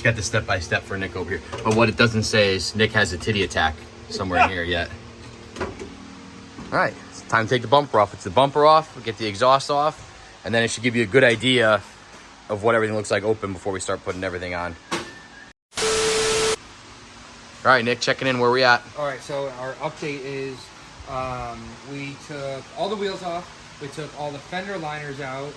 Got the step-by-step for Nick over here, but what it doesn't say is Nick has a titty attack somewhere in here yet. All right, it's time to take the bumper off. It's the bumper off, we get the exhaust off, and then it should give you a good idea of what everything looks like open before we start putting everything on. All right, Nick, checking in, where we at? All right, so our update is we took all the wheels off, we took all the fender liners out,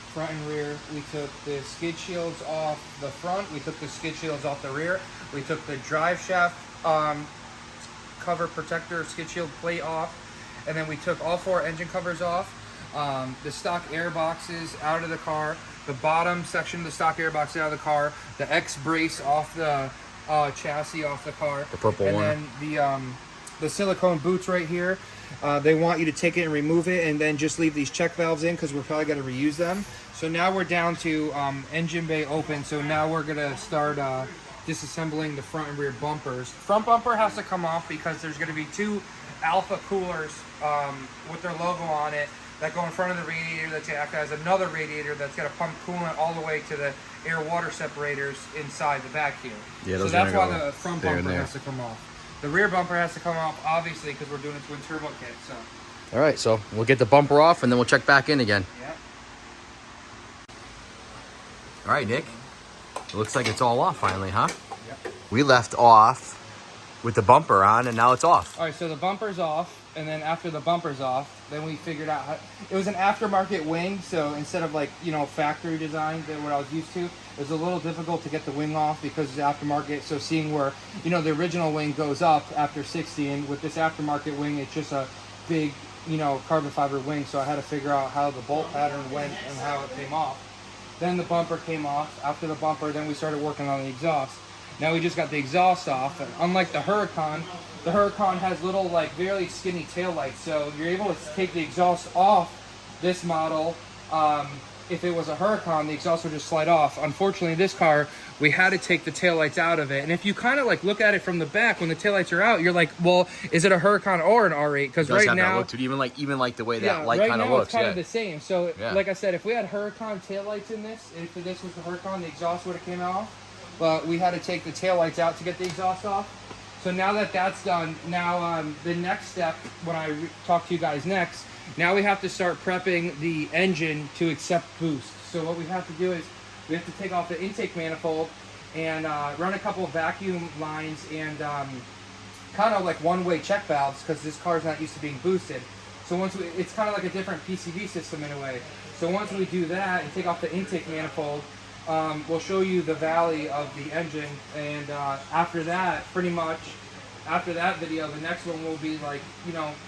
front and rear. We took the skid shields off the front. We took the skid shields off the rear. We took the drive shaft cover protector skid shield plate off. And then we took all 4 engine covers off. The stock air boxes out of the car. The bottom section of the stock air box out of the car. The X brace off the chassis off the car. The purple one. And then the silicone boots right here. They want you to take it and remove it and then just leave these check valves in because we're probably going to reuse them. So now we're down to engine bay open. So now we're going to start disassembling the front and rear bumpers. Front bumper has to come off because there's going to be 2 Alpha coolers with their logo on it that go in front of the radiator that act as another radiator that's going to pump coolant all the way to the air-water separators inside the back here. Yeah, so that's why the front bumper has to come off. The rear bumper has to come off, obviously, because we're doing a twin turbo kit. So. All right, so we'll get the bumper off and then we'll check back in again. Yeah. All right, Nick. It looks like it's all off finally, huh? Yep. We left off with the bumper on and now it's off. All right, so the bumper's off, and then after the bumper's off, then we figured out it was an aftermarket wing. So instead of factory design that what I was used to, it was a little difficult to get the wing off because it's aftermarket. So seeing where the original wing goes up after 60, and with this aftermarket wing, it's just a big carbon fiber wing. So I had to figure out how the bolt pattern went and how it came off. Then the bumper came off. After the bumper, then we started working on the exhaust. Now we just got the exhaust off, and unlike the Huracan has little, very skinny taillights, so you're able to take the exhaust off this model. If it was a Huracan, the exhaust would just slide off. Unfortunately, this car, we had to take the taillights out of it. And if you kind of look at it from the back when the taillights are out, you're like, well, is it a Huracan or an R8? Because right now, even like the way that light right kind of now looks. It's kind of the same. So, Yeah. like I said, if we had Huracan taillights in this, if this was the Huracan, the exhaust would have came off. But we had to take the taillights out to get the exhaust off. So now that that's done, now the next step, when I talk to you guys next, now we have to start prepping the engine to accept boost. So what we have to do is we have to take off the intake manifold and run a couple of vacuum lines and kind of one-way check valves because this car is not used to being boosted. So it's kind of like a different PCV system in a way. So once we do that and take off the intake manifold, we'll show you the valley of the engine, and after that, pretty much, after that video, the next one will be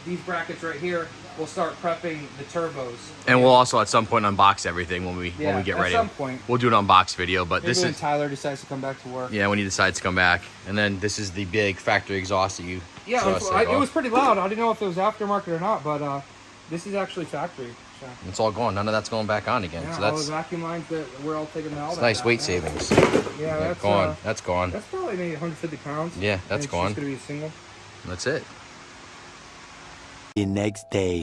these brackets right here, we'll start prepping the turbos. And we'll also at some point unbox everything when we get ready. At some point. We'll do an unbox video, but Maybe when Tyler decides to come back to work. Yeah, when he decides to come back. And then this is the big factory exhaust that you it was pretty loud. I didn't know if it was aftermarket or not, but this is actually factory. So. It's all gone. None of that's going back on again. Yeah, so that's all the vacuum lines that we're all taking out. It's nice weight savings. Yeah, that's gone. That's gone. That's probably maybe 150 pounds. Yeah, that's gone. It's just gonna be a single. That's it. The next day.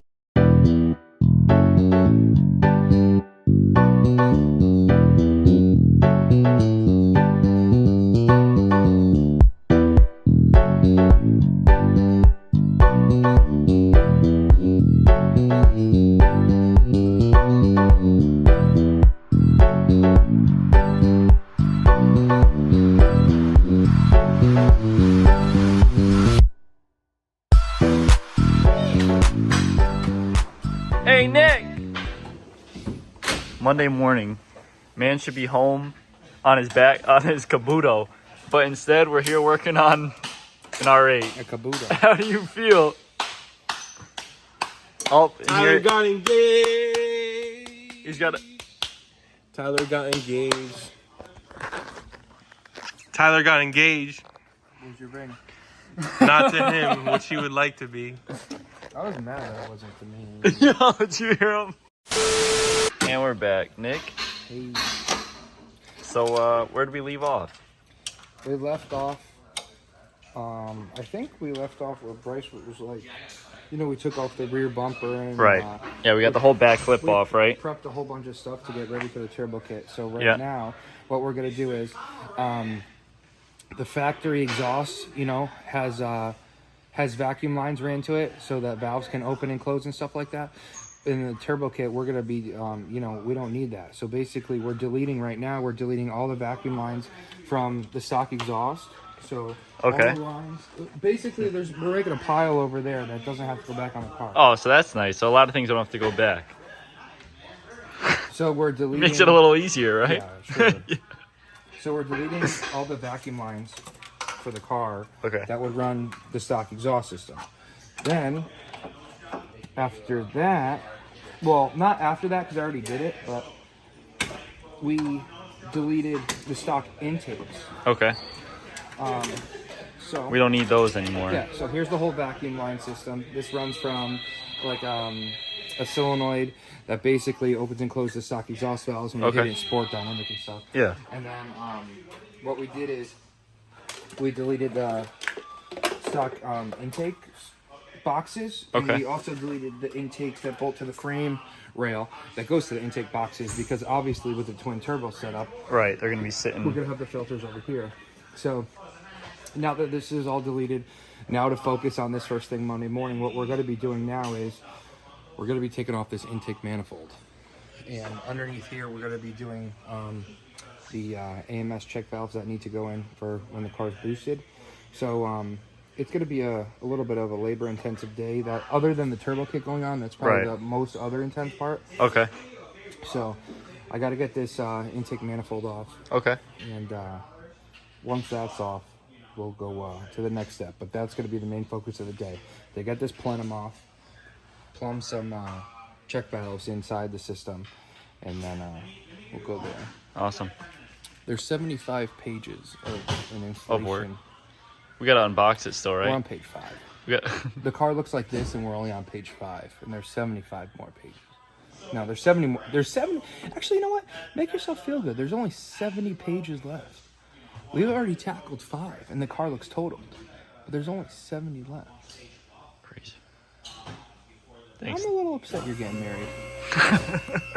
Hey Nick! Monday morning, man should be home on his Kabuto, but instead we're here working on an R8. A Kabuto. How do you feel? Oh, Tyler got engaged. He's got a... Tyler got engaged. Tyler got engaged. Where's your ring? Not to him, which he would like to be. I was mad that it wasn't to me. Yo, did you hear him? And we're back. Nick? Hey. So, where did we leave off? We left off I think we left off where Bryce was like, we took off the rear bumper and Right. Yeah, we got the whole back clip we off, right? prepped a whole bunch of stuff to get ready for the turbo kit. So right Yeah. now, what we're gonna do is, the factory exhaust, has vacuum lines ran to it so that valves can open and close and stuff like that. In the turbo kit, we're gonna be, we don't need that. So basically, we're deleting all the vacuum lines from the stock exhaust. So Okay. all the lines, basically, we're making a pile over there that doesn't have to go back on the car. Oh, so that's nice. So a lot of things don't have to go back. So we're deleting. Makes it a little easier, right? Yeah, sure. So we're deleting all the vacuum lines for the car Okay. that would run the stock exhaust system. Then, after that, well, not after that because I already did it, but we deleted the stock intakes. Okay. So We don't need those anymore. yeah, so here's the whole vacuum line system. This runs from like a solenoid that basically opens and closes the stock exhaust valves when you Okay. get in sport dynamic and stuff. Yeah. And then what we did is we deleted the stock intake boxes. And Okay. we also deleted the intakes that bolt to the frame rail that goes to the intake boxes because obviously with the twin turbo setup, Right. They're gonna be we're sitting. going to have the filters over here. So now that this is all deleted, now to focus on this first thing Monday morning, what we're going to be doing now is we're going to be taking off this intake manifold. And underneath here, we're going to be doing the AMS check valves that need to go in for when the car's boosted. So it's going to be a little bit of a labor-intensive day. That other than the turbo kit going on, that's probably Right. the most other intense part. Okay. So I got to get this intake manifold off. Okay. And once that's off, we'll go to the next step. But that's going to be the main focus of the day. They get this plenum off, plumb some check valves inside the system, and then we'll go there. Awesome. There's 75 pages of an installation. Of work. We gotta unbox it still, We're right? on page 5. We got. The car looks like this, and we're only on page 5, and there's 75 more pages. No, there's 70 more. There's 70. Actually, you know what? Make yourself feel good. There's only 70 pages left. We've already tackled 5, and the car looks totaled. But there's only 70 left. Crazy. Thanks. I'm a little upset you're getting married.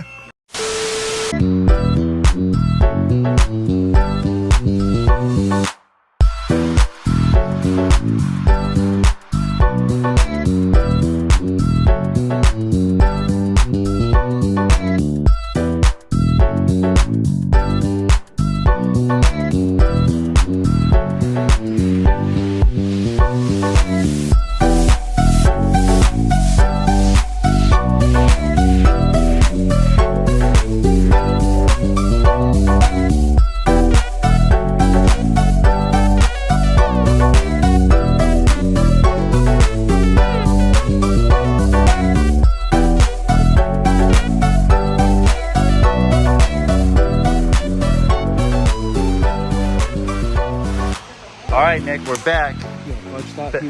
All right, Nick, we're back. Yeah, Fudge thought he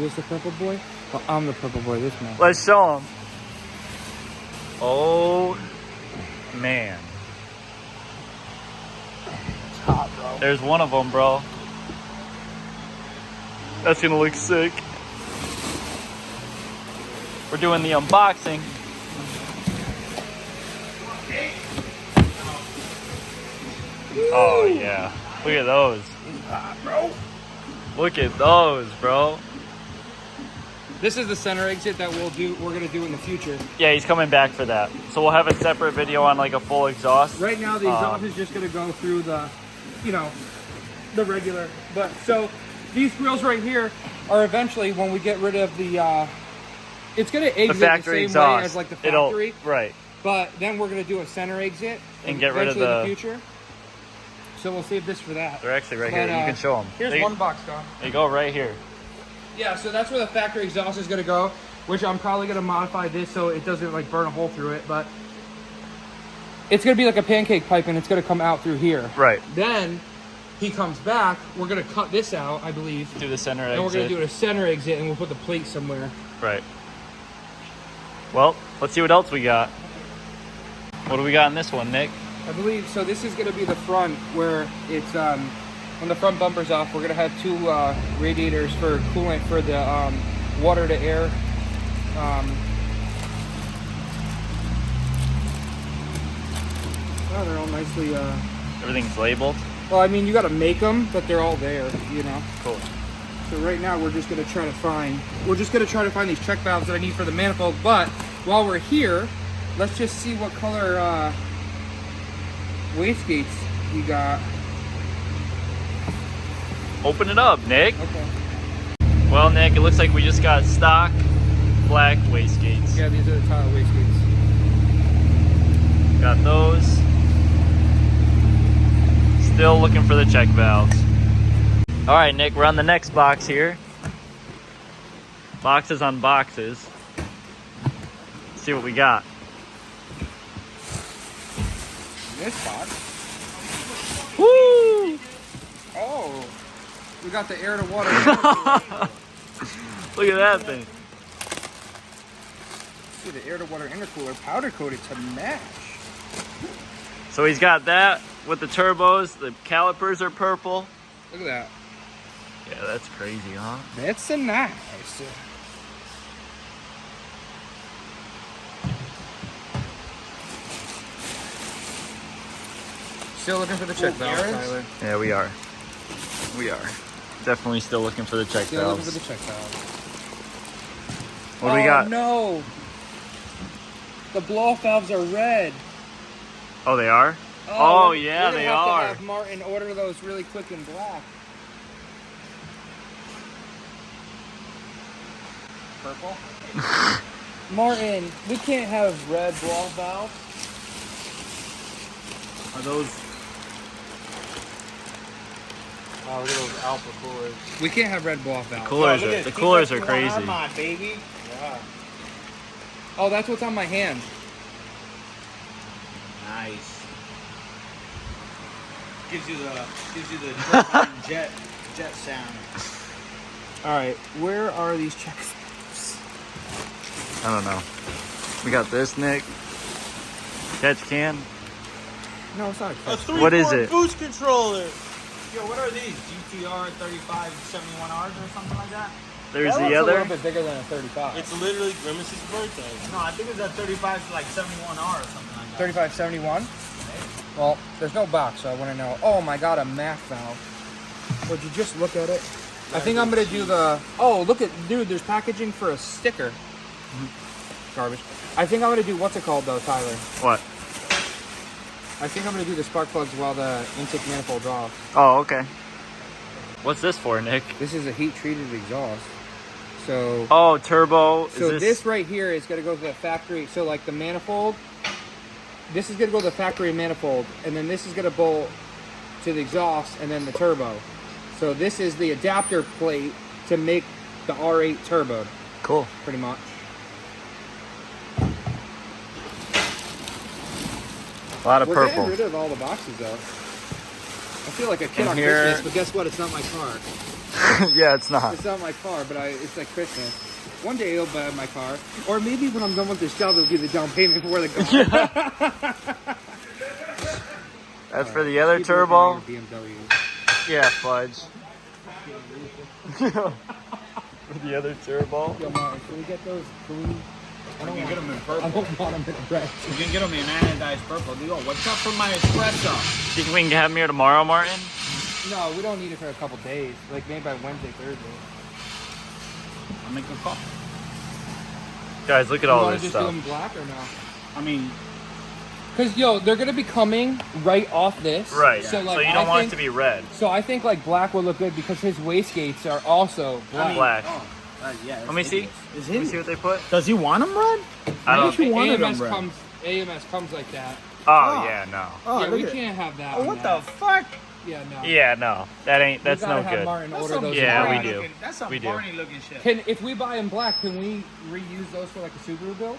was the purple boy. Well, I'm the purple boy this man. Let's show him. Oh man. It's hot, bro. There's one of them, bro. That's gonna look sick. We're doing the unboxing. Oh yeah. Look at those. Bro. Look at those, bro. This is the center exit that we're gonna do in the future. Yeah, he's coming back for that. So we'll have a separate video on like a full exhaust. Right now, the exhaust is just gonna go through the, the regular. But so these grills right here are eventually when we get rid of the. It's gonna exit The factory same exhaust. way as like the factory. Right. But then we're gonna do a center exit And get rid of eventually in the future. So we'll save this for that. They're actually right But, here. You can show them. Here's one box gone. They go right here. Yeah, so that's where the factory exhaust is gonna go, which I'm probably gonna modify this so it doesn't like burn a hole through it, but it's gonna be like a pancake pipe and it's gonna come out through here. Right. Then he comes back, we're gonna cut this out, I believe, Do the center exit. and we're gonna do a center exit and we'll put the plate somewhere. Right. Well, let's see what else we got. What do we got in this one, Nick? I believe, so this is gonna be the front where it's when the front bumper's off, we're gonna have 2 radiators for coolant for the water to air. Oh, they're all nicely. Everything's labeled. Well, I mean, you got to make them, but they're all there, you know. Cool. So right now we're just gonna try to find. We're just gonna try to find these check valves that I need for the manifold. But while we're here, let's just see what color wastegates we got. Open it up, Nick. Okay. Well, Nick, it looks like we just got stock black wastegates. Yeah, these are the tile wastegates. Got those. Still looking for the check valves. All right, Nick, we're on the next box here. Boxes on boxes. Let's see what we got. This box. Woo! Oh, we got the air to water. Look at that thing. See the air to water intercooler powder coated to match. So he's got that with the turbos. The calipers are purple. Look at that. Yeah, that's crazy, huh? That's a nice. Still looking for the check valve, Tyler. Yeah, we are. We are. Definitely still looking for the check Still looking valves. for the check valve. What do we got? No. The blow-off valves are red. Oh, they are? Oh, yeah, they are. We're gonna have to have Martin order those really quick in black. Purple? Martin, we can't have red blow-off valves. Are those? Oh, look at those Alpha coolers. We can't have red blow-off valves. The coolers are crazy. Armad, baby. Yeah. Oh, that's what's on my hand. Nice. Gives you the turbine jet sound. All right, where are these check valves? I don't know. We got this, Nick. Catch can. No, it's not a catch. What is it? Boost controller. Yo, what are these? GTR 3571Rs or something like that? There's That the one's a other. little bit bigger than a 35. It's literally Grimace's birthday. No, I think it's a 35 to like 71R or something like that. 3571. Well, there's no box, so I want to know. Oh my God, a MAC valve. Would you just look at it? I think I'm gonna do the. Oh, look at, dude. There's packaging for a sticker. Garbage. I think I'm gonna do what's it called though, Tyler? What? I think I'm gonna do the spark plugs while the intake manifold's off. Oh, okay. What's this for, Nick? This is a heat treated exhaust. So. Oh, turbo. So this right here is gonna go to the factory. So like the manifold. This is gonna go to the factory manifold, and then this is gonna bolt to the exhaust, and then the turbo. So this is the adapter plate to make the R8 turbo, Cool. pretty much. A lot of We're purple. getting rid of all the boxes though. I feel like a kid And on here- Christmas, but guess what? It's not my car. Yeah, it's not. It's not my car, but it's like Christmas. One day he'll buy my car, or maybe when I'm done with this job, they'll give the down payment for the car. That's for the other Keep turbo. looking at your BMW. Yeah, fudge. For the other turbo. Yo, Martin, can we get those? Can we? You can get them in I purple. don't want them in red. You can get them in anodized purple. Yo, what's up for my espresso? Do you think we can have them here tomorrow, Martin? No, we don't need it for a couple days. Like maybe by Wednesday, Thursday. I'll make a call. Guys, look at You all want this to just do stuff. them black or no? I mean, Because yo, they're gonna be coming right off this. Right. So So, like, you don't want it to be red. So I think like black will look good because his wastegates are also black. Black. yeah. Let me see. Is Let me see what they put. Does he want them red? I don't. think wanted AMS them red. AMS comes like that. Oh yeah, no. Oh, yeah, we look at can't have that. Oh, on what that. the fuck? Yeah, no. Yeah, no. That's we gotta no have good. Martin That's order some those. Yeah, in we black. do. That's some We do. Barney looking shit. If we buy them black, can we reuse those for like a Subaru build?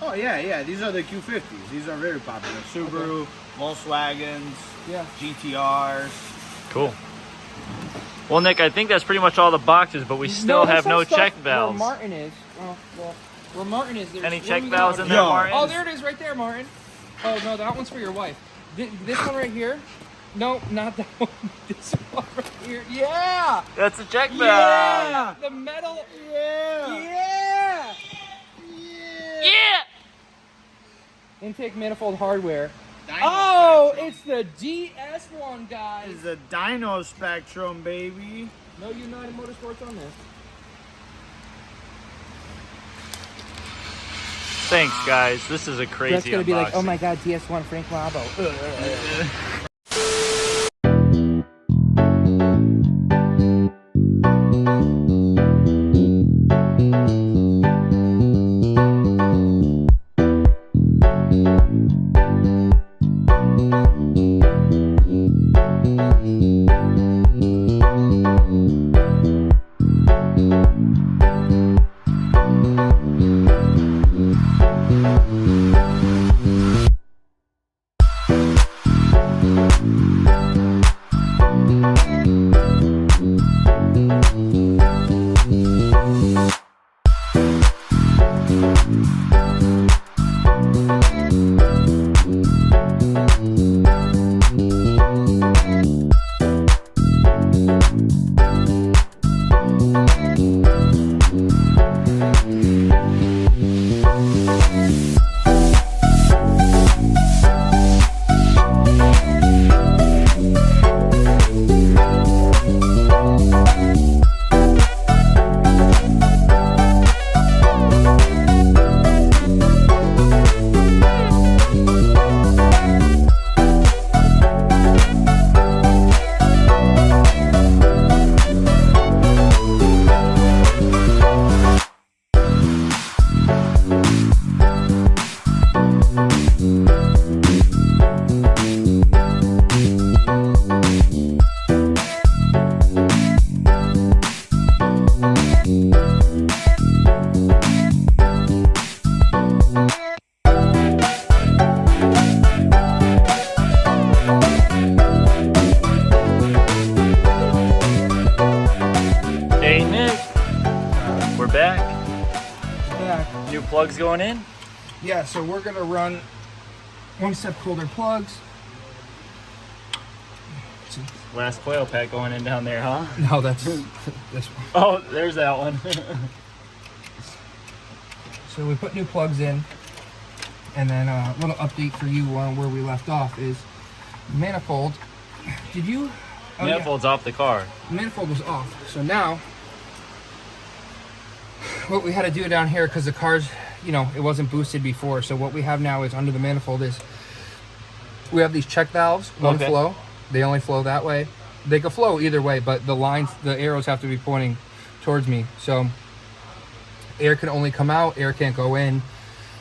Oh yeah. These are the Q50s. These are very popular. Subaru, Volkswagens, Yeah. GTRs. Cool. Well, Nick, I think that's pretty much all the boxes, but we still have no check Where valves. Martin is. Oh, well, where Martin is, there's Any where check we valves going? in there, Yo. Martin? Oh, there it is, right there, Martin. Oh no, that one's for your wife. This one right here. Nope, not that one. This one right here. Yeah! That's a check valve. Yeah! The metal. Yeah. Yeah! Yeah. Intake manifold hardware. Dino Oh, Spectrum. it's the DS one, guys. It's a Dino Spectrum, baby. No United Motorsports on this. Thanks, guys. This is a crazy That's gonna be like, unboxing. oh my god, DS1 Frank Labo. Hey, Nick. We're back. Yeah. New plugs going in. Yeah, so we're gonna run one step colder plugs. Last coil pack going in down there, huh? No, that's this one. Oh, there's that one. So we put new plugs in, and then a little update for you on where we left off is manifold. Did you? Oh, yeah. Manifold's off the car. Manifold was off. So now, what we had to do down here, because the car's, you know, it wasn't boosted before. So what we have now is under the manifold is we have these check valves, one Okay. flow. They only flow that way. They could flow either way, but the lines, the arrows have to be pointing towards me. So air can only come out, air can't go in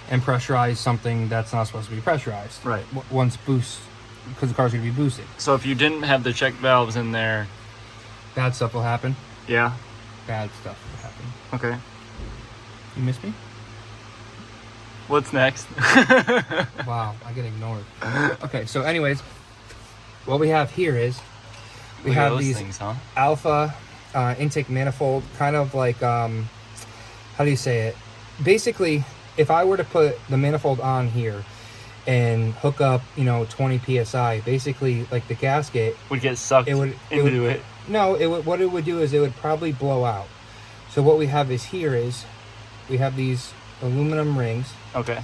and pressurize something that's not supposed to be pressurized. Right. Once boost, because the car's going to be boosted. So if you didn't have the check valves in there, Bad stuff will happen. yeah. Bad stuff will happen. Okay. You miss me? What's next? Wow, I get ignored. Okay, so anyways, what we have here is we Look at have those these things, huh? alpha intake manifold, kind of like how do you say it? Basically, if I were to put the manifold on here and hook up, you know, 20 psi, basically like the gasket, Would get sucked into it. no, it would, what it would do is it would probably blow out. So what we have is here is we have these aluminum rings. Okay.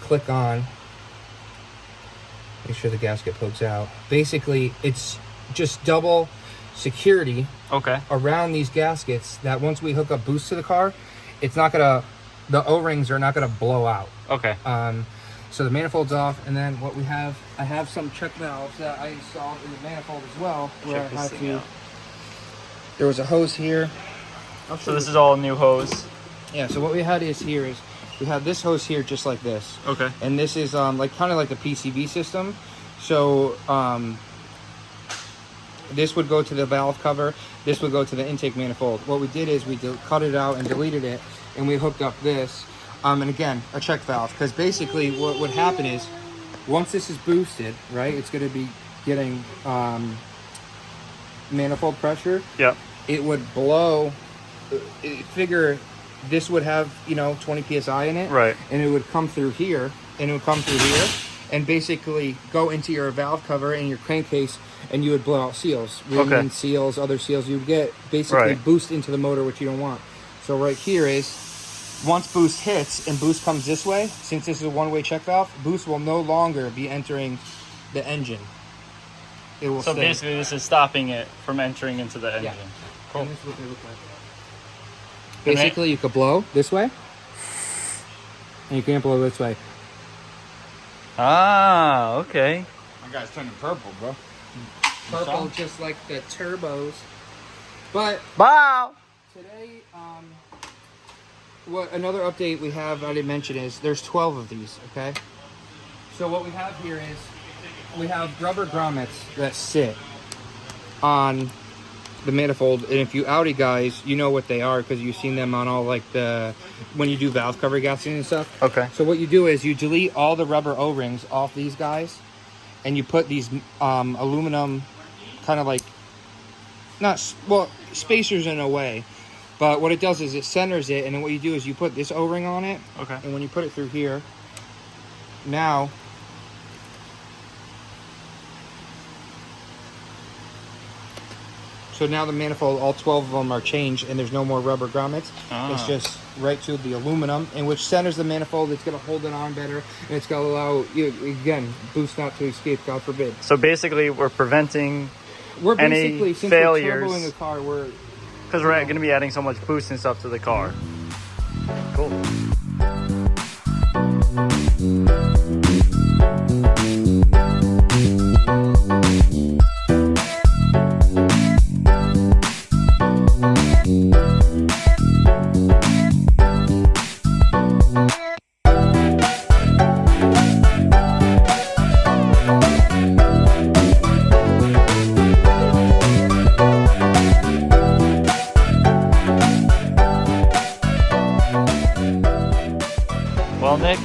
Click on, make sure the gasket pokes out. Basically, it's just double security Okay. around these gaskets that once we hook up boost to the car, it's not gonna, the O-rings are not gonna blow out. Okay. So the manifold's off, and then what we have, I have some check valves that I installed in the manifold as well. Where Check I this had thing to, out. there was a hose here. So this is all new hose. Yeah, so what we had is here is, we have this hose here just like this. Okay. And this is like kind of like the PCV system. So this would go to the valve cover. This would go to the intake manifold. What we did is we cut it out and deleted it, and we hooked up this. And again, a check valve, because basically what would happen is once this is boosted, right, it's going to be getting manifold pressure. Yep. It would blow. Figure this would have, you know, 20 psi in it, Right. and it would come through here, and it would come through here, and basically go into your valve cover and your crankcase, and you would blow out seals, ring seals, other seals. You would get basically boost into the motor, which you don't want. So right here is, once boost hits and boost comes this way, since this is a one-way check valve, boost will no longer be entering the engine. It will So stay. basically this is stopping it from entering into the engine. Yeah. Cool. And this is what they look like. Basically, you could blow this way, and you can't blow this way. Ah, okay. My guy's turning purple, bro. Purple, just like the turbos. But Wow. today, what another update we have I didn't mention is there's 12 of these. Okay. So what we have here is we have rubber grommets that sit on the manifold, and if you Audi guys, you know what they are because you've seen them on all like when you do valve cover gaskets and stuff. Okay. So what you do is you delete all the rubber O-rings off these guys, and you put these aluminum kind of like spacers in a way, but what it does is it centers it, and then what you do is you put this O-ring on it. Okay. And when you put it through here, now the manifold, all 12 of them are changed, and there's no more rubber grommets. It's just right to the aluminum, and which centers the manifold. It's going to hold it on better, and it's going to allow you, again, boost not to escape, God forbid. So basically we're preventing We're any basically, since failures, we're turboing a car, because we're going to be adding so much boost and stuff to the car. Cool. Well, Nick.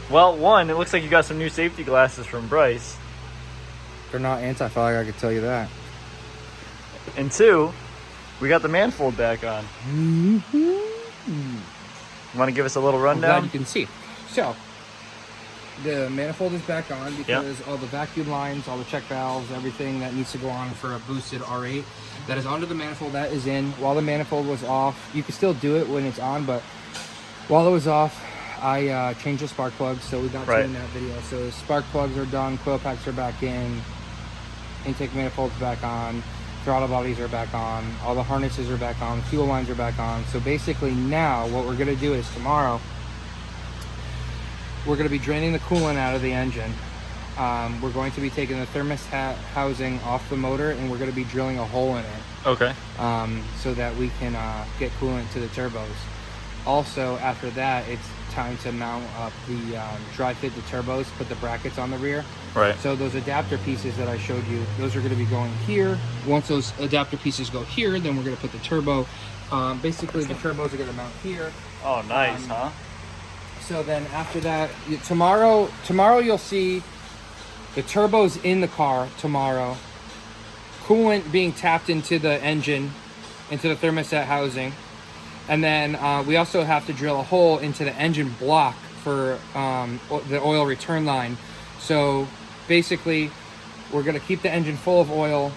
Well, one, it looks like you got some new safety glasses from Bryce. They're not anti-fog, I can tell you that. And two, we got the manifold back on. Want to give us a little I'm glad rundown? you can see. So, the manifold is back on because all the vacuum lines, all the check valves, everything that needs to go on for a boosted R8 that is under the manifold, that is in. While the manifold was off, you can still do it when it's on, but while it was off, I changed the spark plugs, so we got to in that video. So the spark plugs are done, coil packs are back in, intake manifolds back on, throttle bodies are back on, all the harnesses are back on, fuel lines are back on. So basically now what we're going to do is tomorrow we're going to be draining the coolant out of the engine. We're going to be taking the thermostat housing off the motor, and we're going to be drilling a hole in it. Okay. So that we can get coolant to the turbos. Also, after that, it's time to mount up the dry fit the turbos, put the brackets on the rear. Right. So those adapter pieces that I showed you, those are going to be going here. Once those adapter pieces go here, then we're going to put the turbo. Basically, the turbos are going to mount here. Oh, nice, huh? So then after that, tomorrow you'll see the turbos in the car tomorrow. Coolant being tapped into the engine, into the thermostat housing. And then we also have to drill a hole into the engine block for the oil return line. So basically, we're going to keep the engine full of oil.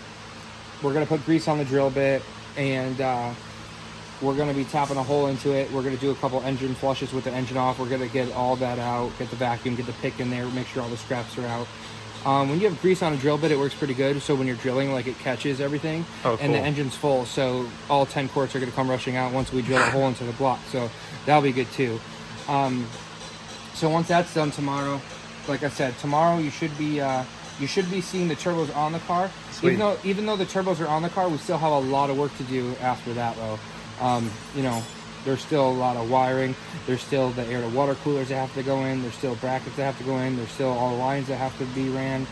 We're going to put grease on the drill bit, and we're going to be tapping a hole into it. We're going to do a couple engine flushes with the engine off. We're going to get all that out, get the vacuum, get the pick in there, make sure all the scraps are out. When you have grease on a drill bit, it works pretty good. So when you're drilling, like, it catches everything. Oh, cool. And the engine's full, so all 10 quarts are going to come rushing out once we drill a hole into the block. So that'll be good too. So once that's done tomorrow, like I said, tomorrow you should be seeing the turbos on the car. Sweet. Even though the turbos are on the car, we still have a lot of work to do after that, though. There's still a lot of wiring. There's still the air to water coolers that have to go in. There's still brackets that have to go in. There's still all the lines that have to be ran.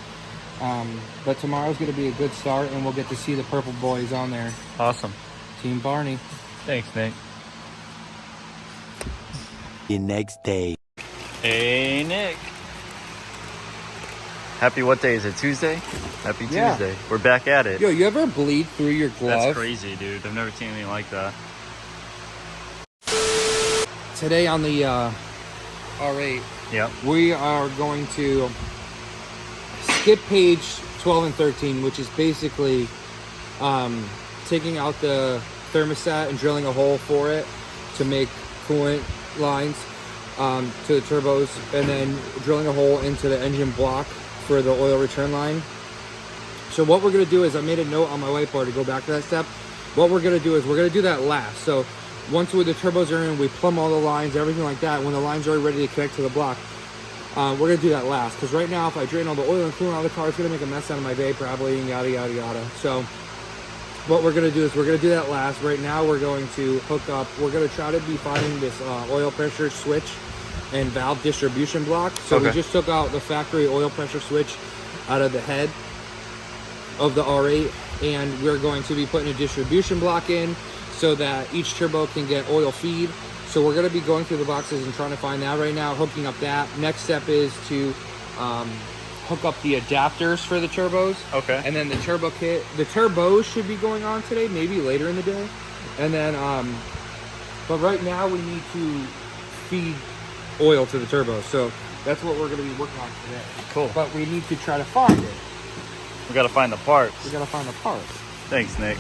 But tomorrow's going to be a good start, and we'll get to see the purple boys on there. Awesome. Team Barney. Thanks, Nick. The next day. Hey, Nick. Happy what day is it? Tuesday? Happy Yeah. Tuesday. We're back at it. Yo, you ever bleed through your glove? That's crazy, dude. I've never seen anything like that. Today on the R8, Yep. we are going to skip page 12 and 13, which is basically taking out the thermostat and drilling a hole for it to make coolant lines to the turbos, and then drilling a hole into the engine block for the oil return line. So what we're going to do is, I made a note on my whiteboard to go back to that step. What we're going to do is we're going to do that last. So once the turbos are in, we plumb all the lines, everything like that. When the lines are ready to connect to the block, we're going to do that last. Because right now, if I drain all the oil and coolant out of the car, it's going to make a mess out of my bay probably, and yada, yada, yada. So what we're going to do is we're going to do that last. Right now, we're going to hook up. We're going to try to be finding this oil pressure switch and valve distribution block. So we just took out the factory oil pressure switch out of the head of the R8, and we're going to be putting a distribution block in so that each turbo can get oil feed. So we're going to be going through the boxes and trying to find that right now, hooking up that. Next step is to hook up the adapters for the turbos. Okay. And then the turbo kit. The turbos should be going on today, maybe later in the day. And then, but right now we need to feed oil to the turbos. So that's what we're going to be working on today. Cool. But we need to try to find it. We gotta find the parts. We got to find the parts. Thanks, Nick.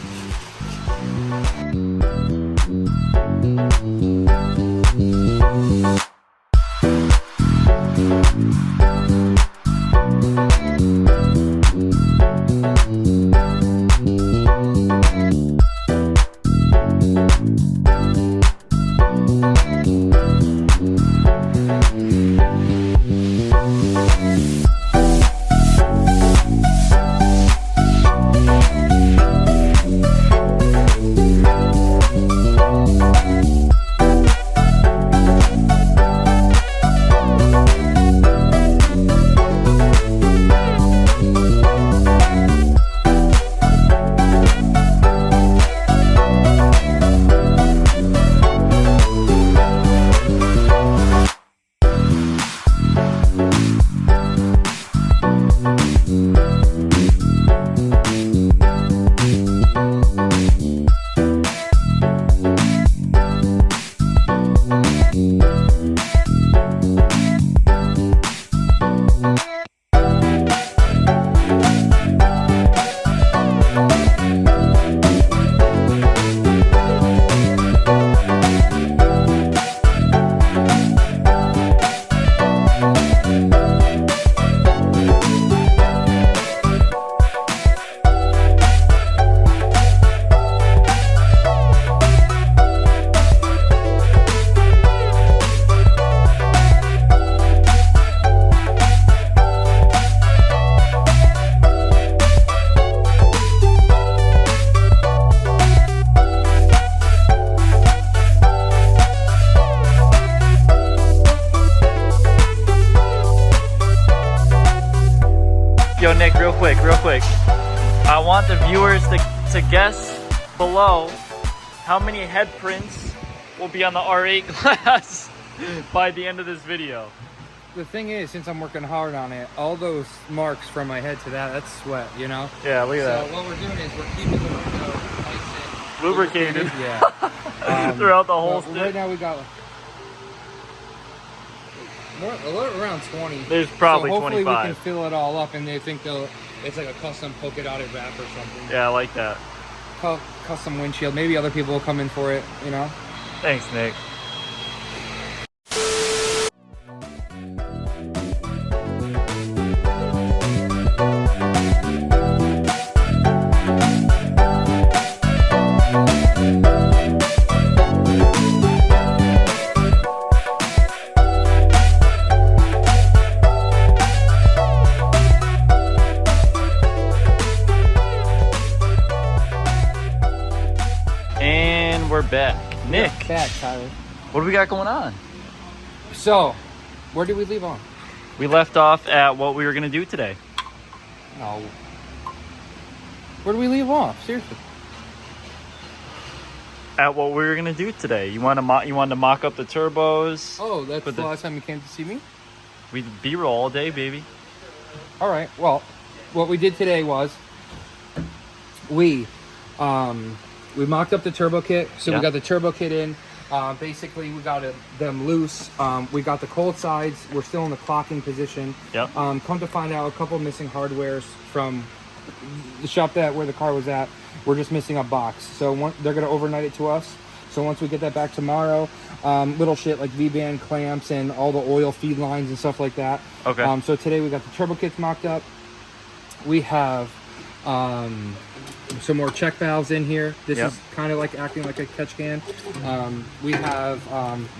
Yo, Nick, real quick. I want the viewers to guess below how many head prints will be on the R8 glass by the end of this video. The thing is, since I'm working hard on it, all those marks from my head to that's sweat, you know? Yeah, look at that. So what we're doing is we're keeping the window nice and Lubricated. Yeah. Throughout the whole right stick. now we got a little around 20. There's probably so hopefully 25. we can fill it all up, and they think it's like a custom polka dotted wrap or something. Yeah, I like that. Custom windshield. Maybe other people will come in for it, you know? Thanks, Nick. We're back. Nick, Back, Tyler. what do we got going on? So, where did we leave on? We left off at what we were going to do today. No. Where did we leave off? Seriously. At what we were going to do today. You wanted to mock up the turbos. Oh, that's But the last time you came to see me? We B-roll all day, baby. All right. Well, what we did today was we mocked up the turbo kit. So Yeah. we got the turbo kit in. Basically, we got them loose. We got the cold sides. We're still in the clocking position. Yep. Come to find out, a couple missing hardwares from the shop where the car was at. We're just missing a box. So they're going to overnight it to us. So once we get that back tomorrow, little shit like V-band clamps and all the oil feed lines and stuff like that. Okay. So today we got the turbo kits mocked up. We have some more check valves in here. This is kind of like acting like a catch can. We have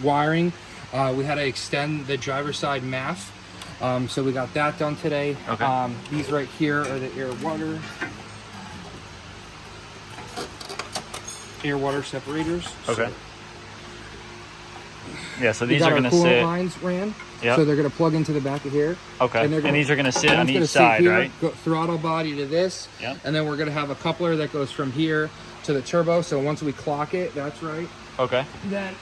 wiring. We had to extend the driver's side MAF. So we got that done today. Okay. These right here are the air water separators. Okay. Yeah, so We these got are our going to coolant sit. lines ran. Yep. So they're going to plug into the back of here. Okay. And these are going to sit on one's gonna each sit side, here, right? Go throttle body to this. Yep. And then we're going to have a coupler that goes from here to the turbo. So once we clock it, that's right. Okay. Then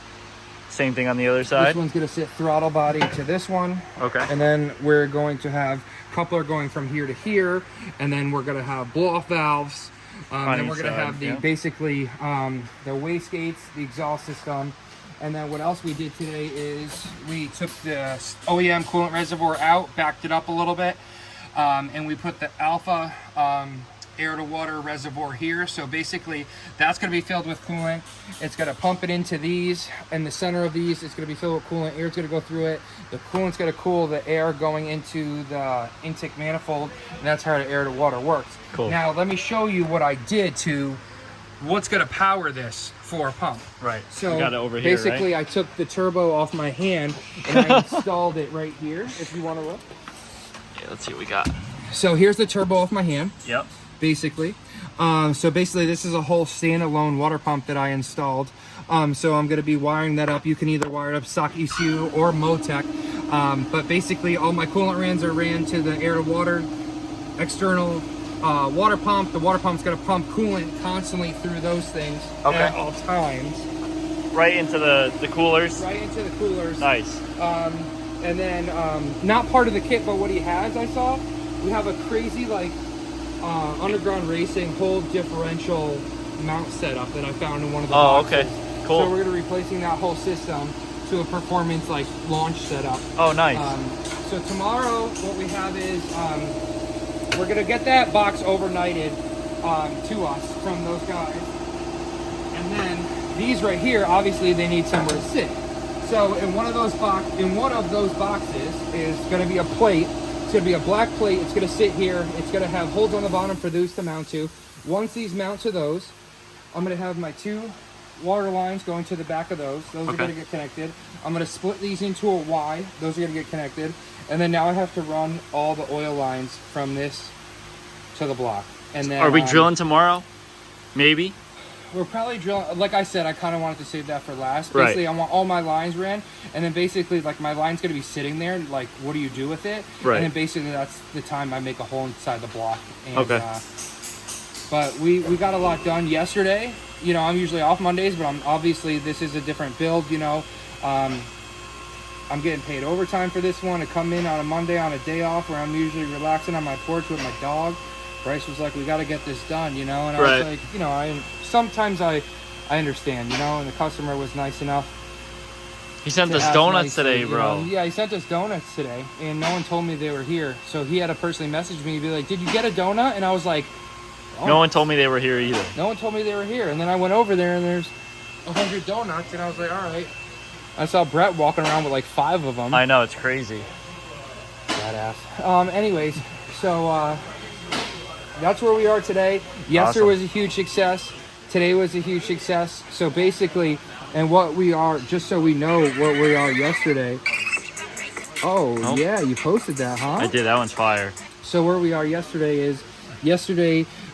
Same thing on the other side. this one's going to sit throttle body to this one. Okay. And then we're going to have coupler going from here to here. And then we're going to have blow-off valves. Then we're each going to side, have the yeah. basically the wastegates, the exhaust system. And then what else we did today is we took the OEM coolant reservoir out, backed it up a little bit, and we put the alpha air to water reservoir here. So basically that's going to be filled with coolant. It's going to pump it into these. In the center of these, it's going to be filled with coolant. Air's going to go through it. The coolant's going to cool the air going into the intake manifold, and that's how the air to water works. Cool. Now let me show you what I did to what's going to power this for a pump. Right. So you got it over here, basically, right? I took the turbo off my hand and I installed it right here. If you want to look. Yeah, let's see what we got. So here's the turbo off my hand. Yep. Basically, so basically, this is a whole standalone water pump that I installed. So I'm going to be wiring that up. You can either wire it up stock ECU or Motec. But basically, all my coolant ran to the air to water external water pump. The water pump's going to pump coolant constantly through those things at all times. Right into the coolers. Right into the coolers. Nice. And then, not part of the kit, but what he has, I saw, we have a crazy, like, underground racing whole differential mount setup that I found in one of the boxes. Okay. Cool. So we're going to be replacing that whole system to a performance, like, launch setup. Oh, nice. So tomorrow, what we have is, we're going to get that box overnighted to us from those guys. And then these right here, obviously, they need somewhere to sit. So in one of those boxes is going to be a plate. It's going to be a black plate. It's going to sit here. It's going to have holes on the bottom for those to mount to. Once these mount to those, I'm going to have my 2 water lines going to the back of those. Those are going to get connected. I'm going to split these into a Y. Those are going to get connected. And then now I have to run all the oil lines from this to the block. And then Are we drilling tomorrow? Maybe. we're probably drilling. Like I said, I kind of wanted to save that for last. Right. Basically, I want all my lines ran, and then basically, like, my line's gonna be sitting there. Like, what do you do with it? Right. And then basically, that's the time I make a hole inside the block. And, Okay. But we got a lot done yesterday. You know, I'm usually off Mondays, but obviously this is a different build. You know, I'm getting paid overtime for this one to come in on a Monday on a day off where I'm usually relaxing on my porch with my dog. Bryce was like, "We got to get this done," you know, and I was like, you know, sometimes I understand, you know, and the customer was nice enough. He sent us ask donuts nicely, today, you bro. know? Yeah, he sent us donuts today, and no one told me they were here. So he had to personally message me and be like, "Did you get a donut?" And I was like, No one told me they were here either. no one told me they were here. And then I went over there, and there's 100 donuts, and I was like, all right. I saw Brett walking around with like 5 of them. I know, it's crazy. Badass. Anyways, so that's where we are today. Yesterday was a huge success. Today was a huge success. So basically, and what we are, just so we know what we are yesterday. Oh, yeah, you posted that, huh? I did, that one's fire. So where we are yesterday is,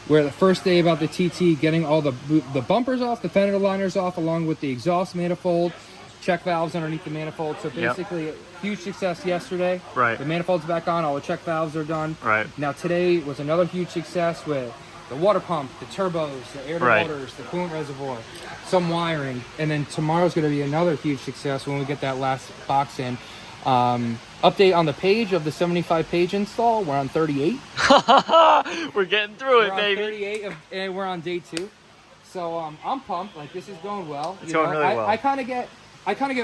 we're the first day about the TT, getting all the bumpers off, the fender liners off, along with the exhaust manifold, check valves underneath the manifold. So basically, huge success yesterday. Right. The manifold's back on, all the check valves are done. Right. Now today was another huge success with the water pump, the turbos, the air motors, the coolant reservoir, some wiring. And then tomorrow's going to be another huge success when we get that last box in. Update on the page of the 75 page install. We're on 38. We're getting through it, We're on baby. 38 and we're on day 2. So I'm pumped. Like this is going well. It's going really well. I kind of get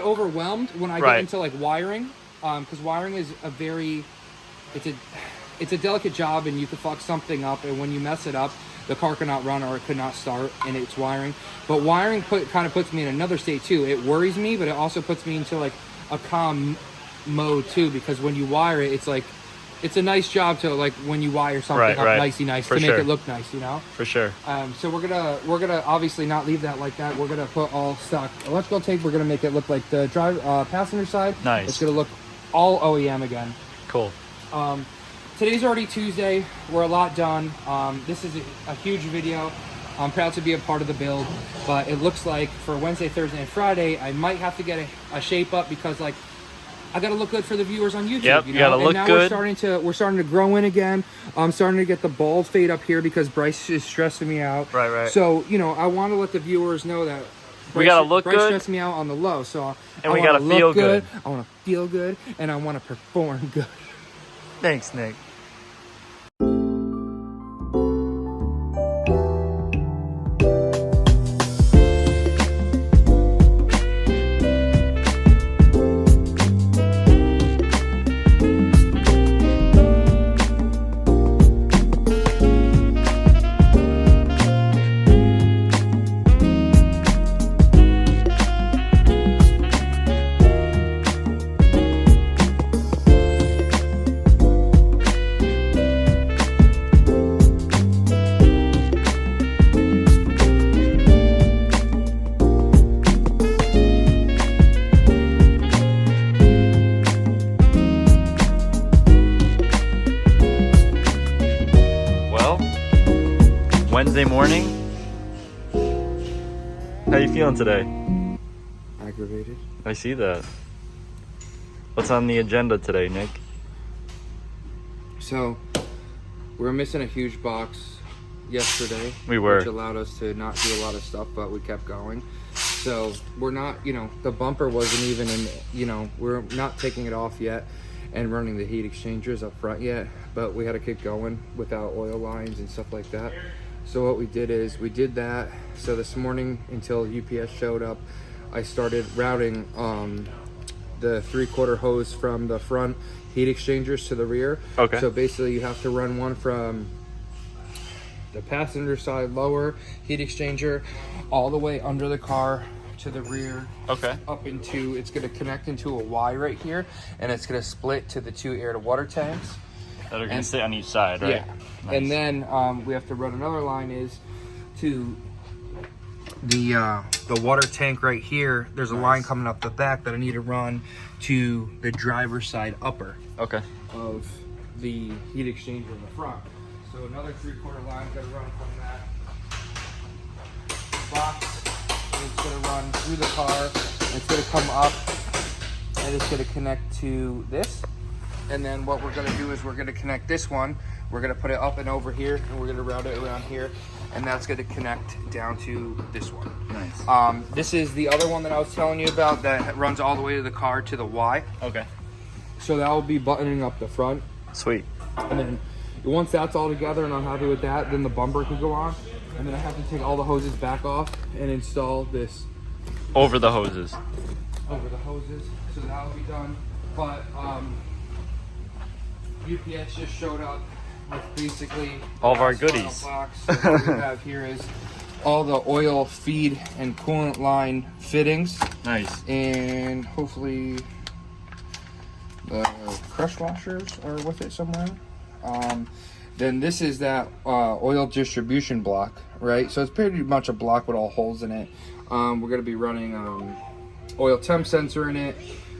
overwhelmed when I get into like wiring, because wiring is it's a delicate job, and you could fuck something up, and when you mess it up, the car cannot run or it could not start, and it's wiring. But wiring kind of puts me in another state too. It worries me, but it also puts me into like a calm mode too, because when you wire it, it's like it's a nice job to like when you wire something up nicey nice to make it look nice, you know. For sure. So we're gonna obviously not leave that like that. We're gonna put all stock electrical tape. We're gonna make it look like the passenger side. Nice. It's gonna look all OEM again. Cool. Today's already Tuesday. We're a lot done. This is a huge video. I'm proud to be a part of the build, but it looks like for Wednesday, Thursday, and Friday, I might have to get a shape up because like I gotta look good for the viewers on YouTube. Yep, you gotta look now good. We're starting to grow in again. I'm starting to get the bald fade up here because Bryce is stressing me out. Right. So I want to let the viewers know that We gotta look Bryce good. stressed me out on the low, so And I we wanna gotta feel look good. I want to feel good, and I want to perform good. Thanks, Nick. Wednesday morning. How you feeling today? Aggravated. I see that. What's on the agenda today, Nick? So we're missing a huge box yesterday. We were. Which allowed us to not do a lot of stuff, but we kept going. So we're not, the bumper wasn't even in, we're not taking it off yet and running the heat exchangers up front yet, but we had to keep going without oil lines and stuff like that. So what we did is we did that. So this morning until UPS showed up, I started routing the 3/4 hose from the front heat exchangers to the rear. Okay. So basically you have to run one from the passenger side lower heat exchanger all the way under the car to the rear. Okay. Up into, it's going to connect into a Y right here, and it's going to split to the 2 air to water tanks That are going to sit on each side, right? Yeah. Nice. And then we have to run another line is to the water tank right here. There's a line coming up the back that I need to run to the driver's side upper Okay. of the heat exchanger in the front. So another 3/4 line is going to run from that box. It's going to run through the car. It's going to come up, and it's going to connect to this. And then what we're going to do is we're going to connect this one. We're going to put it up and over here, and we're going to route it around here, and that's going to connect down to this one. Nice. This is the other one that I was telling you about that runs all the way to the car to the Y. Okay. So that will be buttoning up the front. Sweet. And then once that's all together and I'm happy with that, then the bumper can go on. And then I have to take all the hoses back off and install this Over the hoses. over the hoses. So that will be done. But UPS just showed up with basically All of our the last final goodies. box. So what we have here is all the oil feed and coolant line fittings, Nice. and hopefully the crush washers are with it somewhere. Then this is that oil distribution block, right? So it's pretty much a block with all holes in it. We're going to be running oil temp sensor in it.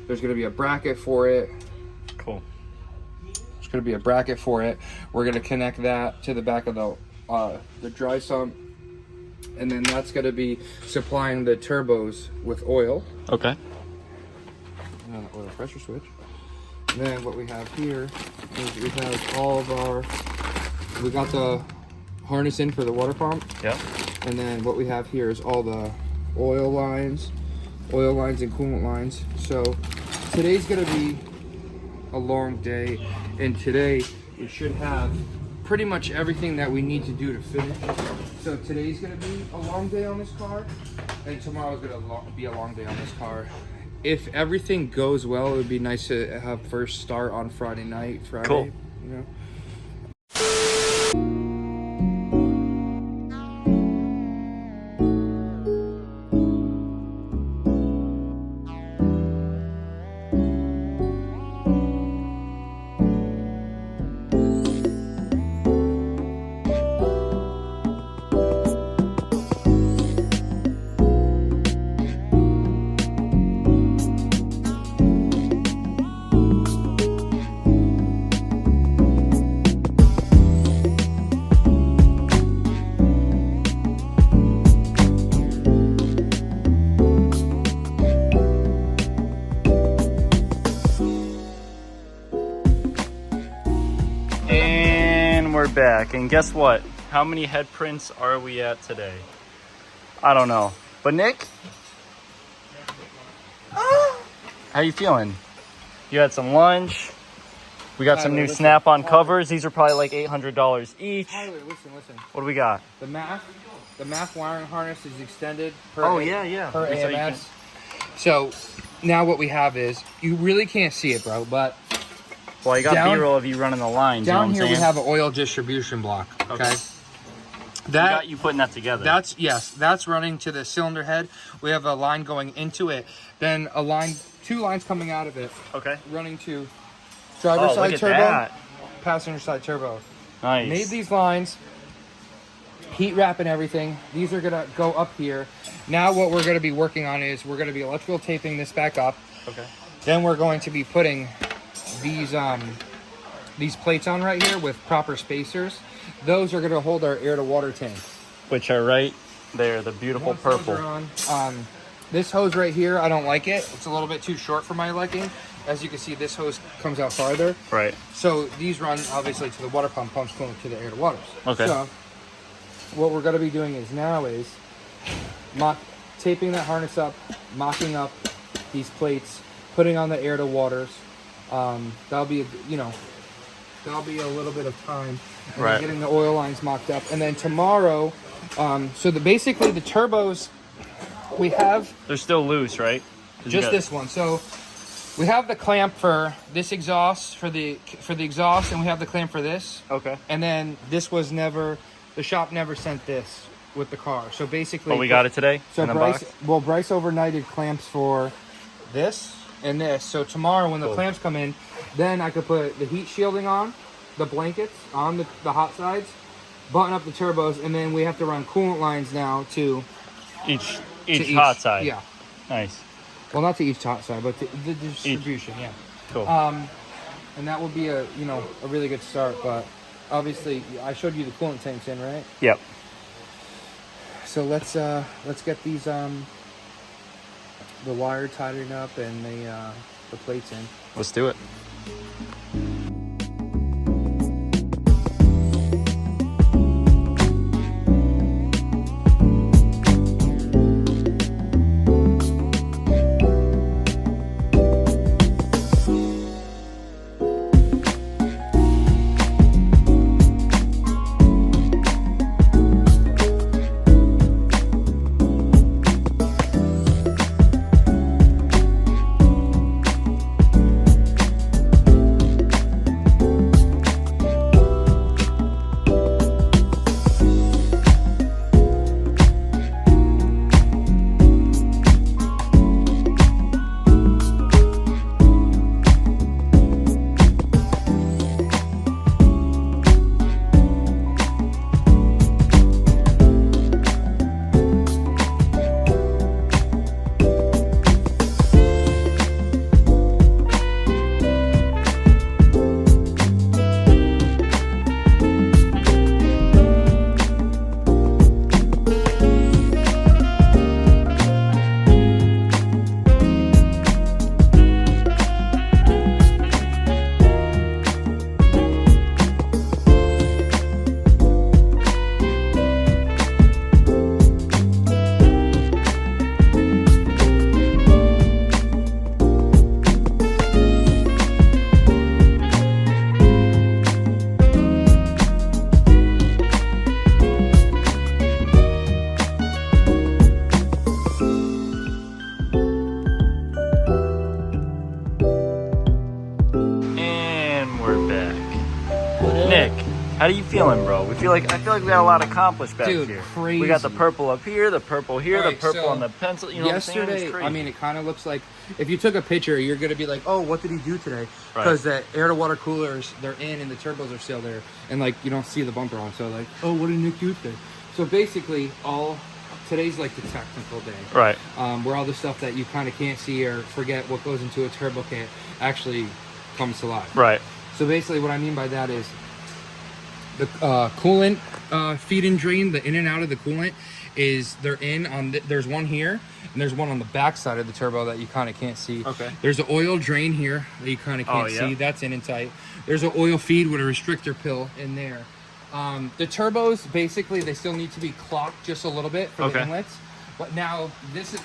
There's going to be a bracket for it. Cool. There's going to be a bracket for it. We're going to connect that to the back of the dry sump. And then that's going to be supplying the turbos with oil. Okay. And then the oil pressure switch. And then what we have here is we have all of our, we got the harness in for the water pump. Yeah. And then what we have here is all the oil lines and coolant lines. So today's gonna be a long day, and today we should have pretty much everything that we need to do to finish. So today's gonna be a long day on this car, and tomorrow's gonna be a long day on this car. If everything goes well, it would be nice to have first start on Friday night. Cool. You know. And we're back. And guess what? How many head prints are we at today? I don't know. But Nick? How you feeling? You had some lunch. We got some new Snap-on covers. These are probably like $800 each. Tyler, listen. What do we got? The MAF wiring harness is extended per Oh, yeah. per So you AMS. So now what we have is, you really can't see it, bro, but Well, you got Down- B-roll of you running the lines. down you know here what we I'm have an oil distribution block. Okay. got you putting that together. That's running to the cylinder head. We have a line going into it. Then two lines coming out of it, okay. running to driver's Oh, side look at turbo, that. passenger side turbo. Nice. Made these lines, heat wrapping everything. These are gonna go up here. Now what we're gonna be working on is we're gonna be electrical taping this back up. Okay. Then we're going to be putting these plates on right here with proper spacers. Those are gonna hold our air to water tanks. Which are right there, the beautiful Once those purple. are on, this hose right here, I don't like it. It's a little bit too short for my liking. As you can see, this hose comes out farther. Right. So these run obviously to the water pump, pumps coolant to the air to waters. Okay. So what we're gonna be doing is taping that harness up, mocking up these plates, putting on the air to waters. That'll be a little bit of time. And Right. getting the oil lines mocked up, and then tomorrow, basically the turbos we have They're still loose, right? 'Cause you just got- this one. So we have the clamp for this exhaust for the exhaust, and we have the clamp for this. Okay. And then this was the shop never sent this with the car. So basically, But we got it today So in the Bryce, box? Bryce overnighted clamps for this and this. So tomorrow when the Cool. clamps come in, then I could put the heat shielding on, the blankets on the hot sides, button up the turbos, and then we have to run coolant lines now to Each hot side. Yeah. Nice. Well, not to each hot side, but to the distribution. Yeah. Cool. And that will be a really good start. But obviously, I showed you the coolant tanks in, right? Yep. So let's get these the wire tightened up and the plates in. Let's do it. feeling, bro? I feel like we got a lot accomplished back Dude, here. crazy. We got the purple up here, the purple here, Alright, the purple so on the pencil. You know what I'm saying? yesterday, It's crazy. I mean, it kind of looks like if you took a picture, you're gonna be like, "Oh, what did he do today?" Right. Because the air to water coolers, they're in, and the turbos are still there, and like you don't see the bumper on. So like, "Oh, what did Nick do today?" So basically, today's like the technical day, Right. where all the stuff that you kind of can't see or forget what goes into a turbo kit actually comes to life. Right. So basically, what I mean by that is the coolant feed and drain, the in and out of the coolant is they're in on. There's one here, and there's one on the back side of the turbo that you kind of can't see. Okay. There's an oil drain here that you kind of can't see. That's in and tight. There's an oil feed with a restrictor pill in there. The turbos basically they still need to be clocked just a little bit for the inlets. But now this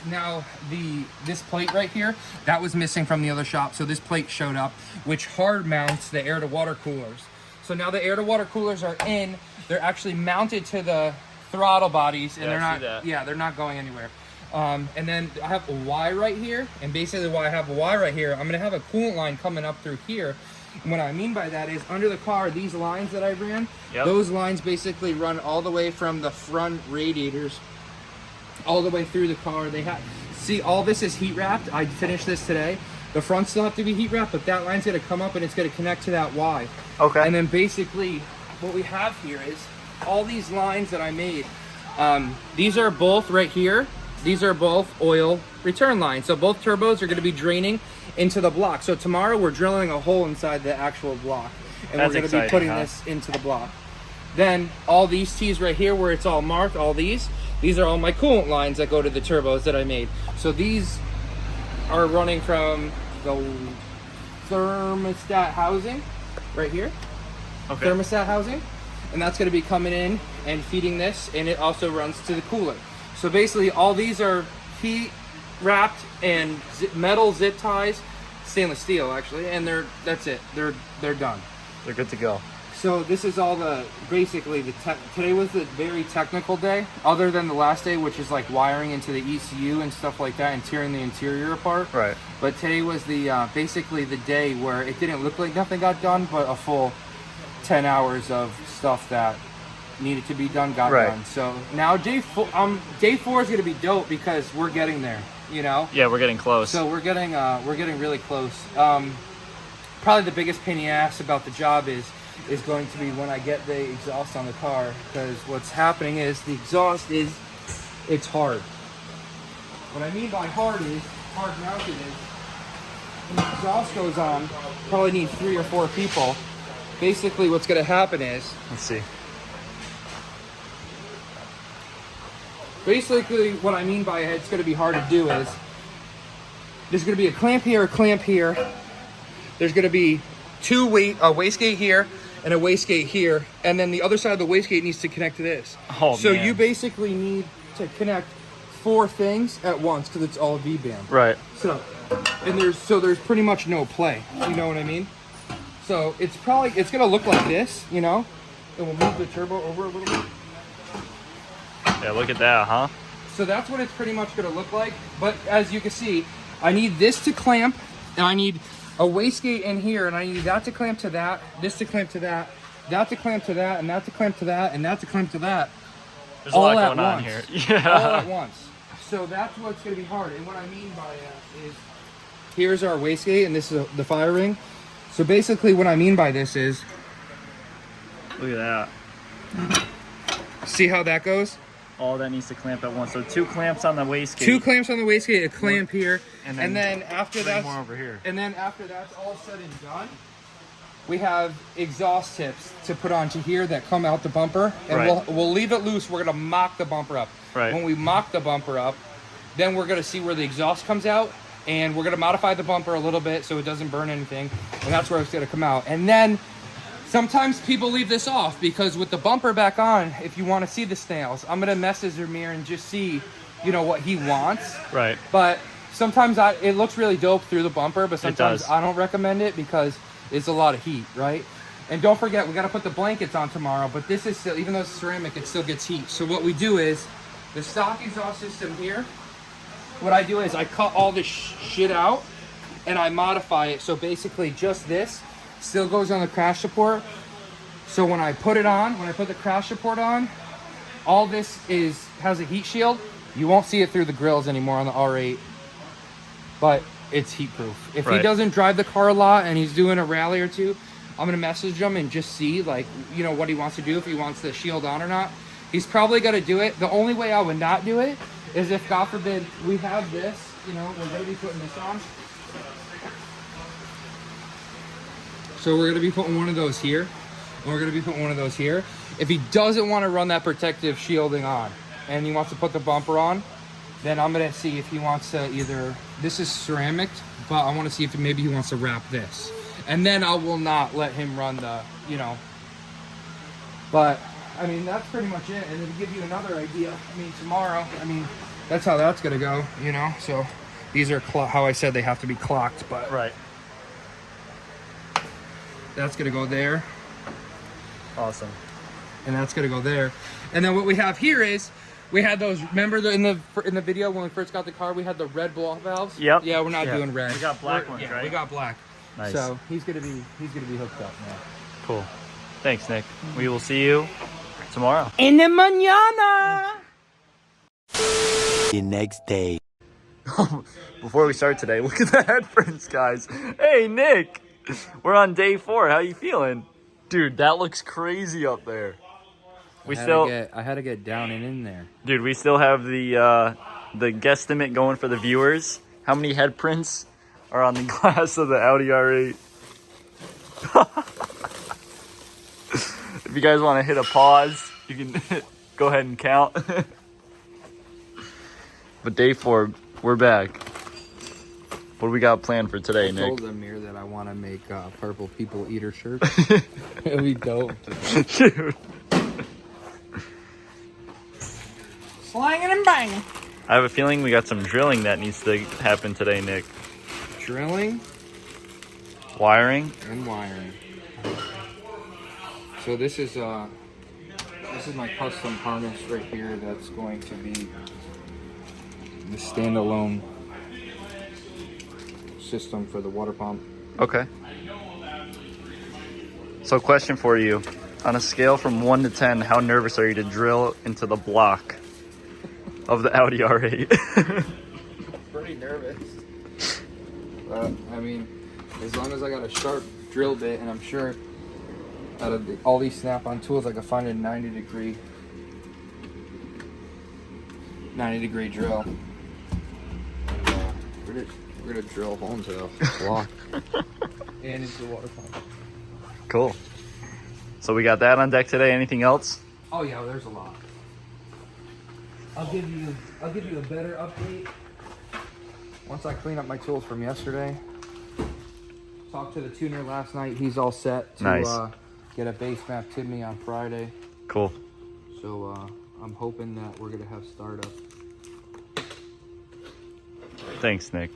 plate right here that was missing from the other shop, so this plate showed up, which hard mounts the air to water coolers. So now the air to water coolers are in. They're actually mounted to the throttle bodies, and they're not going anywhere. And then I have a Y right here, and basically why I have a Y right here, I'm gonna have a coolant line coming up through here. And what I mean by that is under the car, these lines that I ran, those lines basically run all the way from the front radiators all the way through the car. See, all this is heat wrapped. I finished this today. The front still have to be heat wrapped, but that line's gonna come up and it's gonna connect to that Y. Okay. And then basically what we have here is all these lines that I made. These are both right here. These are both oil return lines. So both turbos are gonna be draining into the block. So tomorrow we're drilling a hole inside the actual block, and That's we're gonna exciting, be putting huh? this into the block. Then all these T's right here where it's all marked, all these are all my coolant lines that go to the turbos that I made. So these are running from the thermostat housing right here. Okay. Thermostat housing, and that's going to be coming in and feeding this, and it also runs to the coolant. So basically all these are heat wrapped and metal zip ties, stainless steel actually, and that's it. They're done. They're good to go. So this is all today was the very technical day, other than the last day, which is like wiring into the ECU and stuff like that and tearing the interior apart. Right. But today was the basically the day where it didn't look like nothing got done, but a full 10 hours of stuff that needed to be done got done. So now day 4 is gonna be dope because we're getting there, you know. Yeah, we're getting close. So we're getting really close. Probably the biggest pain in the ass about the job is going to be when I get the exhaust on the car, because what's happening is the exhaust it's hard. What I mean by hard mounted is when the exhaust goes on, probably need 3 or 4 people. Basically what's going to happen is, Let's see. basically what I mean by it's going to be hard to do is there's going to be a clamp here. There's going to be a wastegate here and a wastegate here, and then the other side of the wastegate needs to connect to this. Oh, so man. you basically need to connect 4 things at once because it's all V-band. Right. So there's pretty much no play. You know what I mean? So it's gonna look like this, you know. And we'll move the turbo over a little bit. Yeah, look at that, huh? So that's what it's pretty much gonna look like. But as you can see, I need this to clamp, and I need a wastegate in here, and I need that to clamp to that, this to clamp to that, that to clamp to that, and that to clamp to that, and that to clamp to that. There's a lot going on here. Yeah. All at once. So that's what's going to be hard. And what I mean by that is, here's our wastegate, and this is the fire ring. So basically what I mean by this is, Look at that. see how that goes? All that needs to clamp at once. So 2 clamps on the wastegate. 2 clamps on the wastegate, a clamp here, and then after 3 that, more over here. and then after that's all said and done, we have exhaust tips to put onto here that come out the bumper, and Right. we'll leave it loose. We're gonna mock the bumper up. Right. When we mock the bumper up, then we're gonna see where the exhaust comes out, and we're gonna modify the bumper a little bit so it doesn't burn anything, and that's where it's gonna come out. And then sometimes people leave this off because with the bumper back on, if you want to see the snails, I'm gonna message Amir and just see, you know, what he wants. Right. But sometimes it looks really dope through the bumper, but sometimes does. I don't recommend it because it's a lot of heat, right? And don't forget, we got to put the blankets on tomorrow, but this is still, even though it's ceramic, it still gets heat. So what we do is, the stock exhaust system here, what I do is I cut all this shit out and I modify it. So basically just this still goes on the crash support. So when I put it on, when I put the crash support on, all this has a heat shield. You won't see it through the grills anymore on the R8, but it's heat proof. If he doesn't drive the car a lot and he's doing a rally or two, I'm gonna message him and just see, like, you know, what he wants to do, if he wants the shield on or not. He's probably gonna do it. The only way I would not do it is if, God forbid, we have this, you know, we're gonna be putting this on. So we're gonna be putting one of those here, and we're gonna be putting one of those here. If he doesn't want to run that protective shielding on, and he wants to put the bumper on, then I'm gonna see if he wants to either, this is ceramic, but I wanna see if maybe he wants to wrap this. And then I will not let him run the, you know. But, I mean, that's pretty much it. And to give you another idea, I mean, tomorrow, I mean, that's how that's gonna go, you know? So, these are, how I said they have to be clocked, but. Right. That's gonna go there. Awesome. And that's gonna go there. And then what we have here is, we had those, remember in the video when we first got the car, we had the red blow valves? Yep. Yeah, we're not doing red. We got black ones, right? We got black. Nice. So he's gonna be hooked up now. Cool. Thanks, Nick. We will see you tomorrow. In the mañana. The next day. Before we start today, look at the head prints, guys. Hey, Nick. We're on day 4. How you feeling? Dude, that looks crazy up there. I had to get down and in there. Dude, we still have the guesstimate going for the viewers. How many head prints are on the glass of the Audi R8? If you guys want to hit a pause, you can go ahead and count. But day 4, we're back. What do we got planned for today, Nick? I told Amir that I want to make purple people eater shirts. It'll be dope. Dude. Slanging and banging. I have a feeling we got some drilling that needs to happen today, Nick. Drilling Wiring. and wiring. So this is my custom harness right here. That's going to be the standalone system for the water pump. Okay. So question for you. On a scale from 1 to 10, how nervous are you to drill into the block of the Audi R8? Pretty nervous. But, I mean, as long as I got a sharp drill bit, and I'm sure out of all these snap-on tools, I can find a 90 degree drill. And, we're gonna drill a hole into the block and into the water pump. Cool. So we got that on deck today. Anything else? Oh yeah, there's a lot. I'll give you a better update once I clean up my tools from yesterday. Talked to the tuner last night. He's all set to get a base map to me on Friday. Cool. So I'm hoping that we're gonna have startup. Thanks, Nick.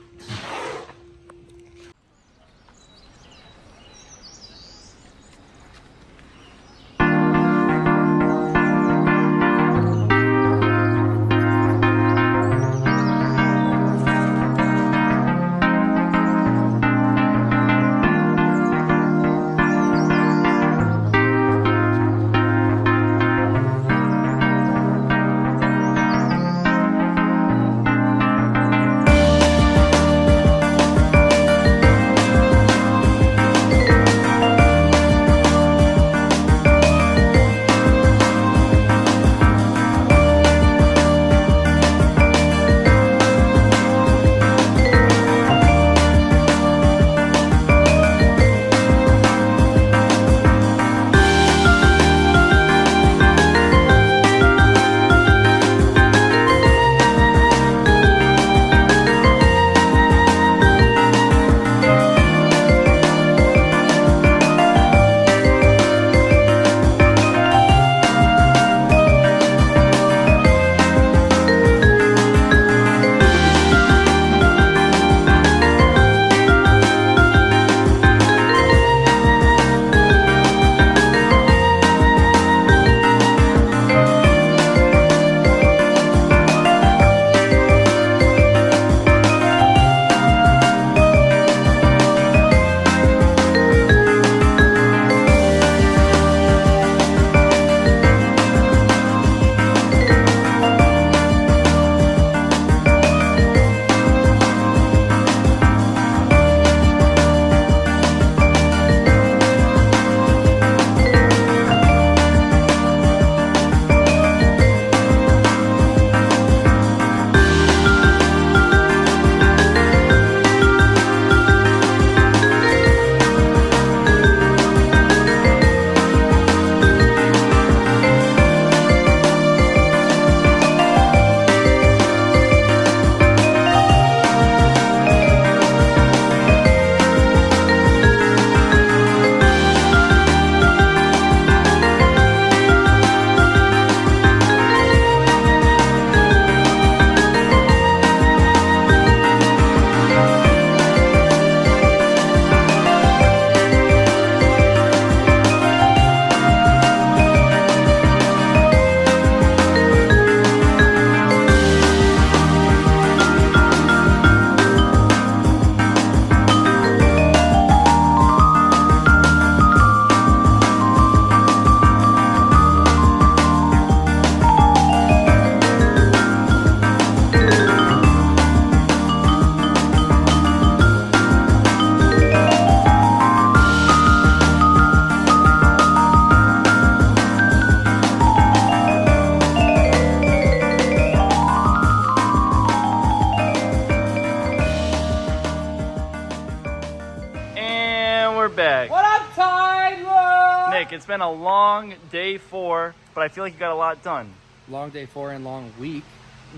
Nick, it's been a long day 4, but I feel like you got a lot done. Long day 4 and long week.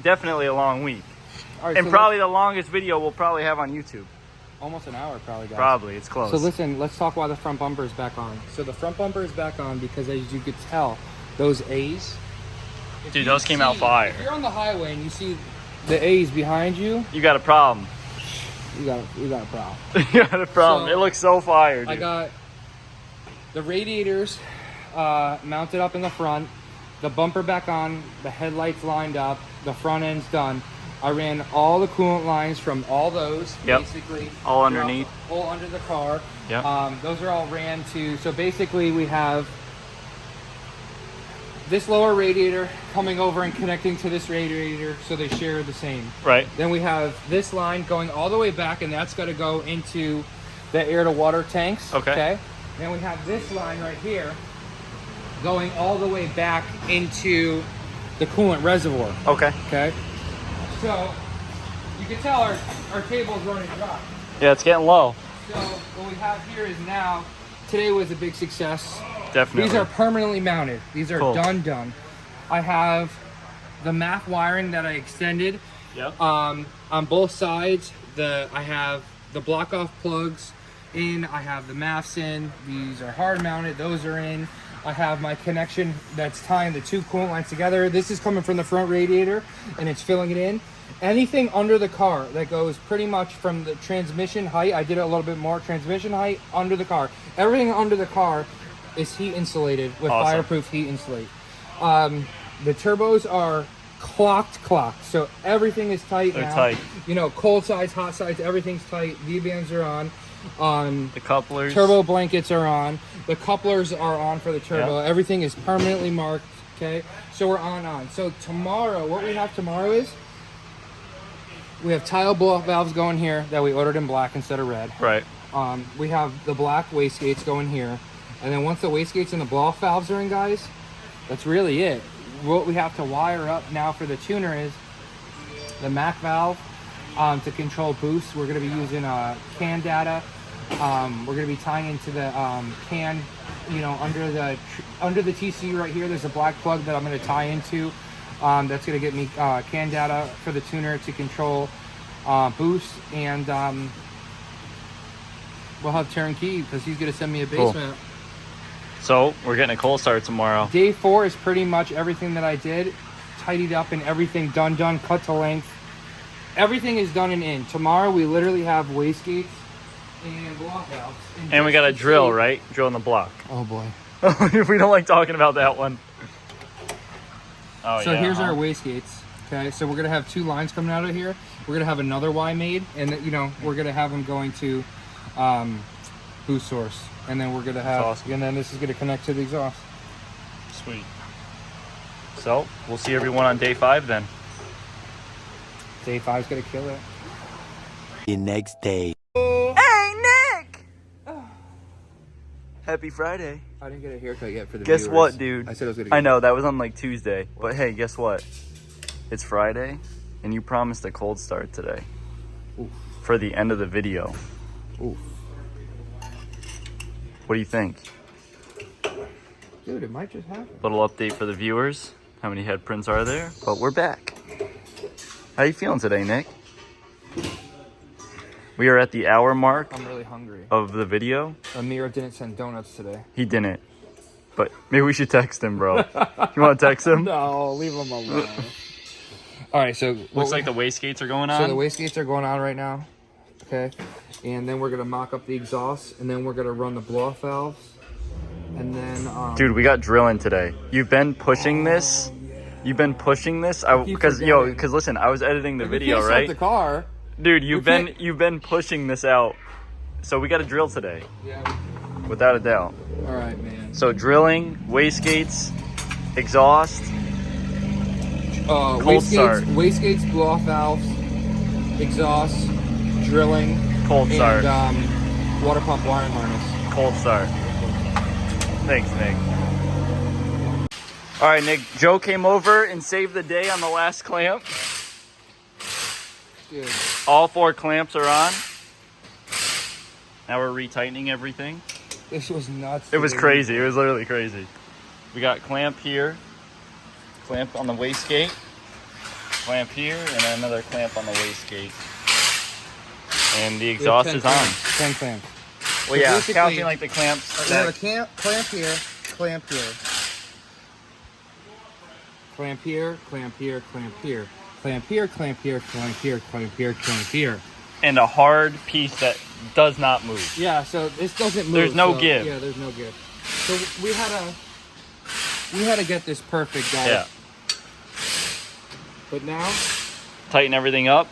Definitely a long week. All right, And so probably the longest video we'll probably have on YouTube. almost an hour, probably, guys. Probably, it's close. So listen, let's talk why the front bumper is back on. So the front bumper is back on because, as you could tell, those A's. Dude, those came out fire. If you're on the highway and you see the A's behind you, You got a problem. you got a problem. You got a problem. So, it looks so fire, dude. I got the radiators mounted up in the front, the bumper back on, the headlights lined up, the front end's done. I ran all the coolant lines from all those, basically. All underneath. All under the car. Yep. Those are all ran to, so basically we have this lower radiator coming over and connecting to this radiator so they share the same. Right. Then we have this line going all the way back, and that's got to go into the air to water tanks. Okay. Then we have this line right here going all the way back into the coolant reservoir. Okay. Okay. So you can tell our table's running dry. Yeah, it's getting low. So what we have here is now, today was a big success. Definitely. These are permanently mounted. These are Cool. done. I have the MAF wiring that I extended. Yep. On both sides. I have the block off plugs in. I have the MAFs in. These are hard mounted. Those are in. I have my connection that's tying the two coolant lines together. This is coming from the front radiator and it's filling it in. Anything under the car that goes pretty much from the transmission height, I did it a little bit more, transmission height under the car. Everything under the car is heat insulated with Awesome. fireproof heat insulate. The turbos are clocked, so everything is tight They're now. tight. You know, cold sides, hot sides, everything's tight. V-bands are on. The couplers. Turbo blankets are on. The couplers are on for the turbo. Yeah. Everything is permanently marked. Okay, so we're on. So tomorrow, what we have tomorrow is we have tile blow-off valves going here that we ordered in black instead of red. Right. We have the black wastegates going here, and then once the wastegates and the blow-off valves are in, guys, that's really it. What we have to wire up now for the tuner is the MAC valve to control boost. We're going to be using CAN data. We're going to be tying into the CAN, under the TC right here. There's a black plug that I'm going to tie into. That's going to get me CAN data for the tuner to control boost, and we'll have turnkey because he's going to send me a base Cool. map. So, we're getting a cold start tomorrow. Day 4 is pretty much everything that I did, tidied up and everything done, cut to length. Everything is done and in. Tomorrow we literally have wastegates and block valves. And we got a drill, right? Drill in the block. Oh boy. We don't like talking about that one. Oh, So yeah, here's huh? our wastegates. Okay, so we're gonna have 2 lines coming out of here. We're gonna have another Y made, and we're gonna have them going to boost source, and then we're gonna have, awesome. and then this is gonna connect to the exhaust. Sweet. So, we'll see everyone on day 5 then. Day 5's gonna kill it. The next day. Hey, Nick! Happy Friday. I didn't get a haircut yet for the Guess viewers. what, dude? I said I was gonna get I know, that was on like Tuesday. But hey, guess what? It's Friday, and you promised a cold start today. Oof. For the end of the video. Oof. What do you think? Dude, it might just happen. Little update for the viewers. How many head prints are there? But we're back. How you feeling today, Nick? We are at the hour mark I'm really hungry. of the video. Amir didn't send donuts today. He didn't. But maybe we should text him, bro. You want to text him? No, leave him alone. All right, so Looks like the wastegates are going on. So the wastegates are going on right now. Okay, and then we're gonna mock up the exhaust, and then we're gonna run the blow-off valves, and then Dude, we got drilling today. You've been pushing this. You've been pushing this. keep Because forgetting. listen, I was editing the we video, can't start right? the car. Dude, We can't- you've been pushing this out. So we got to drill today, Yeah. without a doubt. All right, man. So drilling, wastegates, exhaust. Cold start. Wastegates, blow-off valves, exhaust, drilling, Cold start. and water pump wiring harness. Cold start. Thanks, Nick. All right, Nick. Joe came over and saved the day on the last clamp. Dude, All 4 clamps are on. Now we're retightening everything. This was nuts. It was crazy. It was literally crazy. We got clamp here, clamp on the wastegate, clamp here, and then another clamp on the wastegate. And the exhaust is on. 10 clamps. Well, yeah, basically- counting like the clamps. We have a clamp here, clamp here. Clamp here, clamp here, clamp here. Clamp here, clamp here, clamp here, clamp here, clamp here. And a hard piece that does not move. Yeah, so this doesn't move. There's no so- give. Yeah, there's no give. So we had to get this perfect, guys. Yeah. But now, Tighten everything up.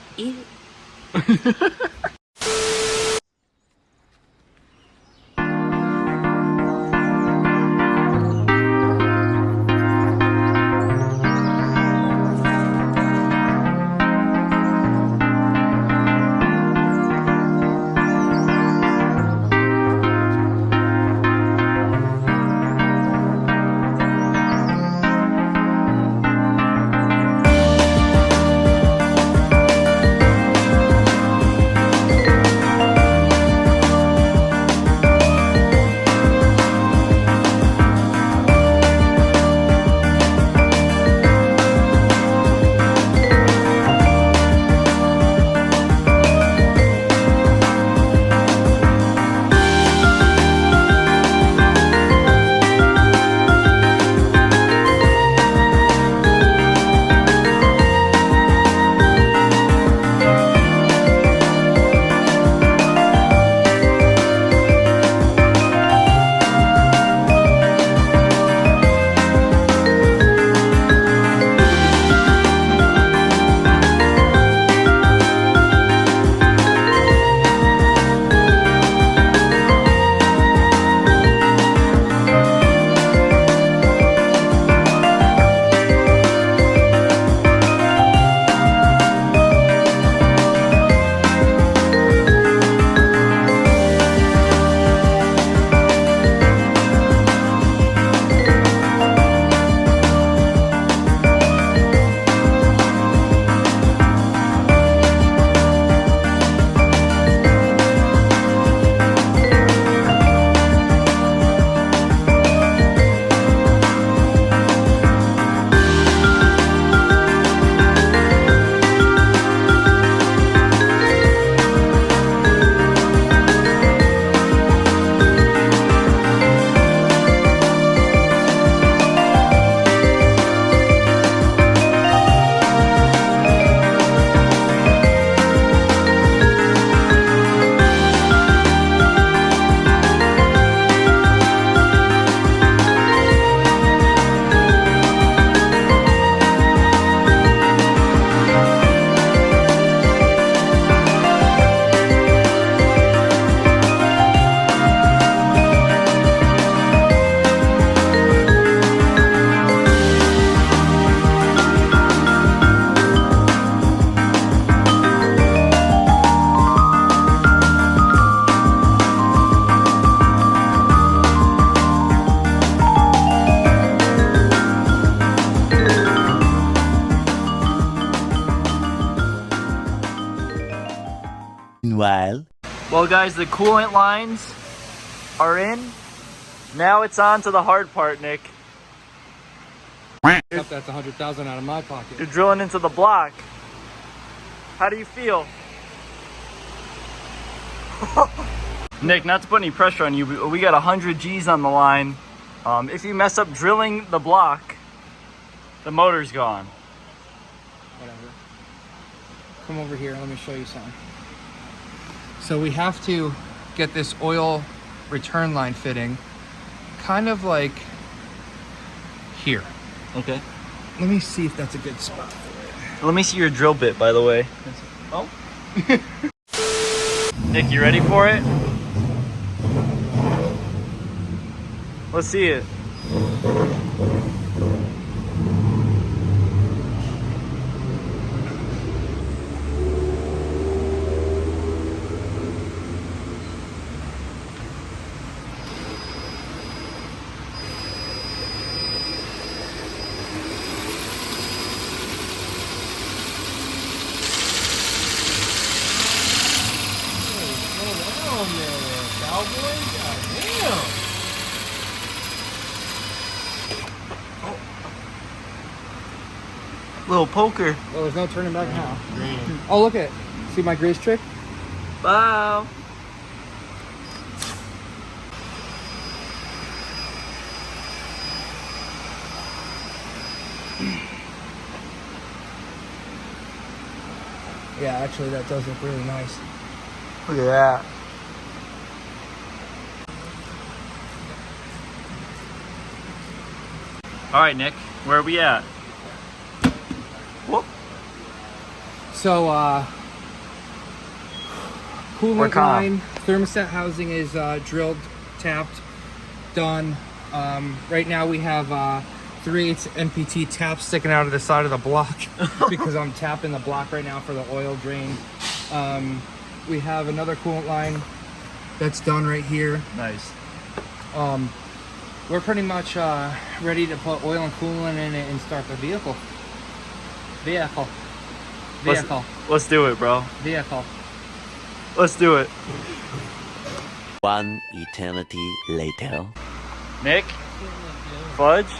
Meanwhile, Well, guys, the coolant lines are in. Now it's on to the hard part, Nick. that's 100,000 out of my pocket. You're drilling into the block. How do you feel? Nick, not to put any pressure on you, but we got 100 G's on the line. If you mess up drilling the block, the motor's gone. Whatever. Come over here, let me show you something. So we have to get this oil return line fitting kind of like here. Okay. Let me see if that's a good spot. Let me see your drill bit, by the way. Oh. Nick, you ready for it? Let's see it. Cowboy? God damn. little poker. Oh, there's no turning back now. Oh, look at it. See my grease trick? Wow. Yeah, actually, that does look really nice. Look at that. All right, Nick, where are we at? Whoop. So, We're coolant calm. line, thermostat housing is drilled, tapped, done. Right now we have 3/8 MPT taps sticking out of the side of the block because I'm tapping the block right now for the oil drain. We have another coolant line that's done right here. Nice. We're pretty much ready to put oil and coolant in it and start the vehicle. Vehicle. Let's do it, bro. Vehicle. Let's do it. One eternity later. Nick? Fudge?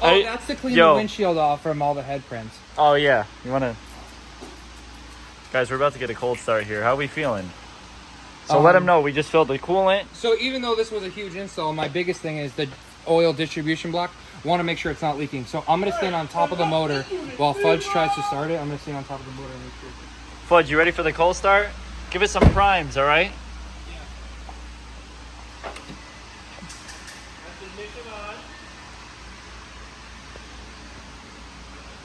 Oh, Hey, that's to clean yo. the windshield off from all the head prints. Oh, yeah. You want to... Guys, we're about to get a cold start here. How are we feeling? So let them know. We just filled the coolant. So even though this was a huge install, my biggest thing is the oil distribution block. Want to make sure it's not leaking. So I'm going to stand on top of the motor while Fudge tries to start it. I'm going to stand on top of the motor and make sure. Fudge, you ready for the cold start? Give it some primes, all right?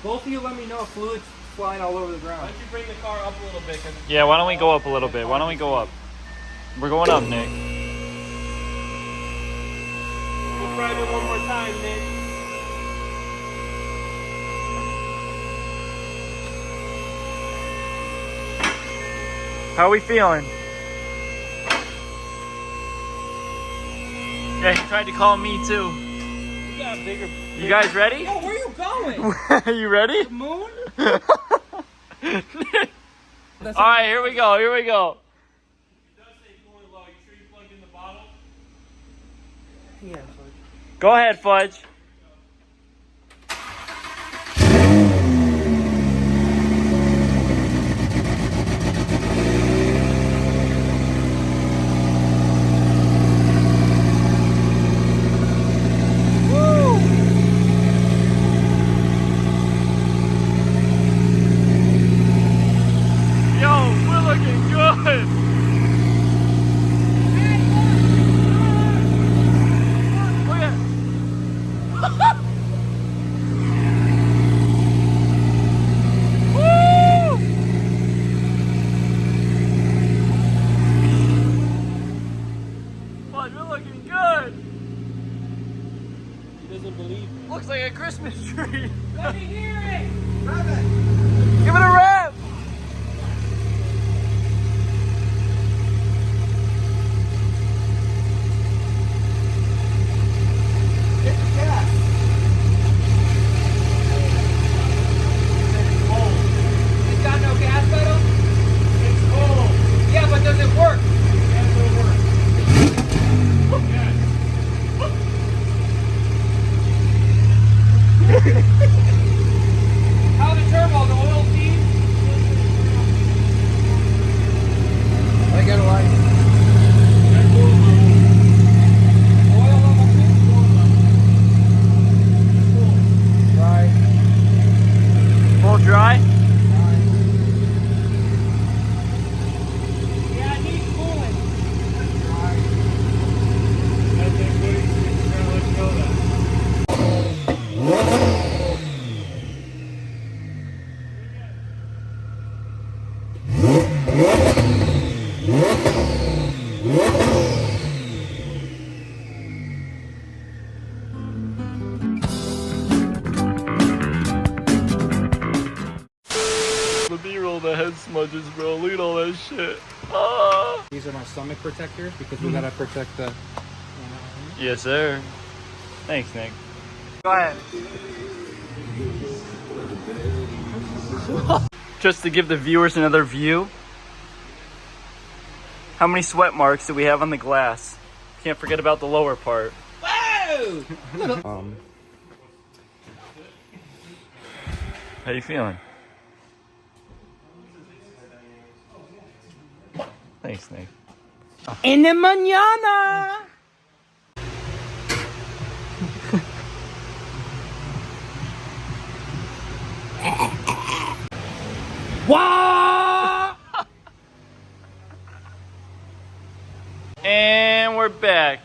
Both of you let me know if fluid's flying all over the ground. Why don't you bring the car up a little bit? Yeah, why don't we go up a little bit? Why don't we go up? We're going up, Nick. We'll try it one more time, Nick. How are we feeling? Yeah, he tried to call me too. You got a bigger. You guys ready? Oh, where are you going? You ready? The moon? All right, here we go. Here we go. It does say coolant low. You sure you plugged in the bottle? Yeah. Go ahead, Fudge. Yo, we're looking good. Look at. Woo! Fudge, we're looking good. He doesn't believe me. Looks like a Christmas tree. Let me hear it. Give it a rev. Hit the gas. It's got no gas pedal? It's cold. Yeah, but does it work? That's what works. How the turbo, the oil feed? I got a line. Oil level 2? Right. Full dry. Yeah, it needs coolant. I think Woody's trying to let you know that. The B-roll, the head smudges, bro. Look at all that shit. Ah. These are my stomach protectors because we gotta protect the. Yes, sir. Thanks, Nick. Go ahead. Just to give the viewers another view. How many sweat marks do we have on the glass? Can't forget about the lower part. Whoa! How you feeling? Thanks, Nick. En la mañana. Wow! And we're back.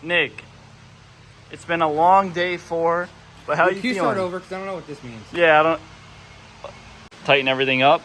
Nick, it's been a long day 4, but how you Can feeling? you start over? Because I don't know what this means. Yeah, I don't... Tighten everything up.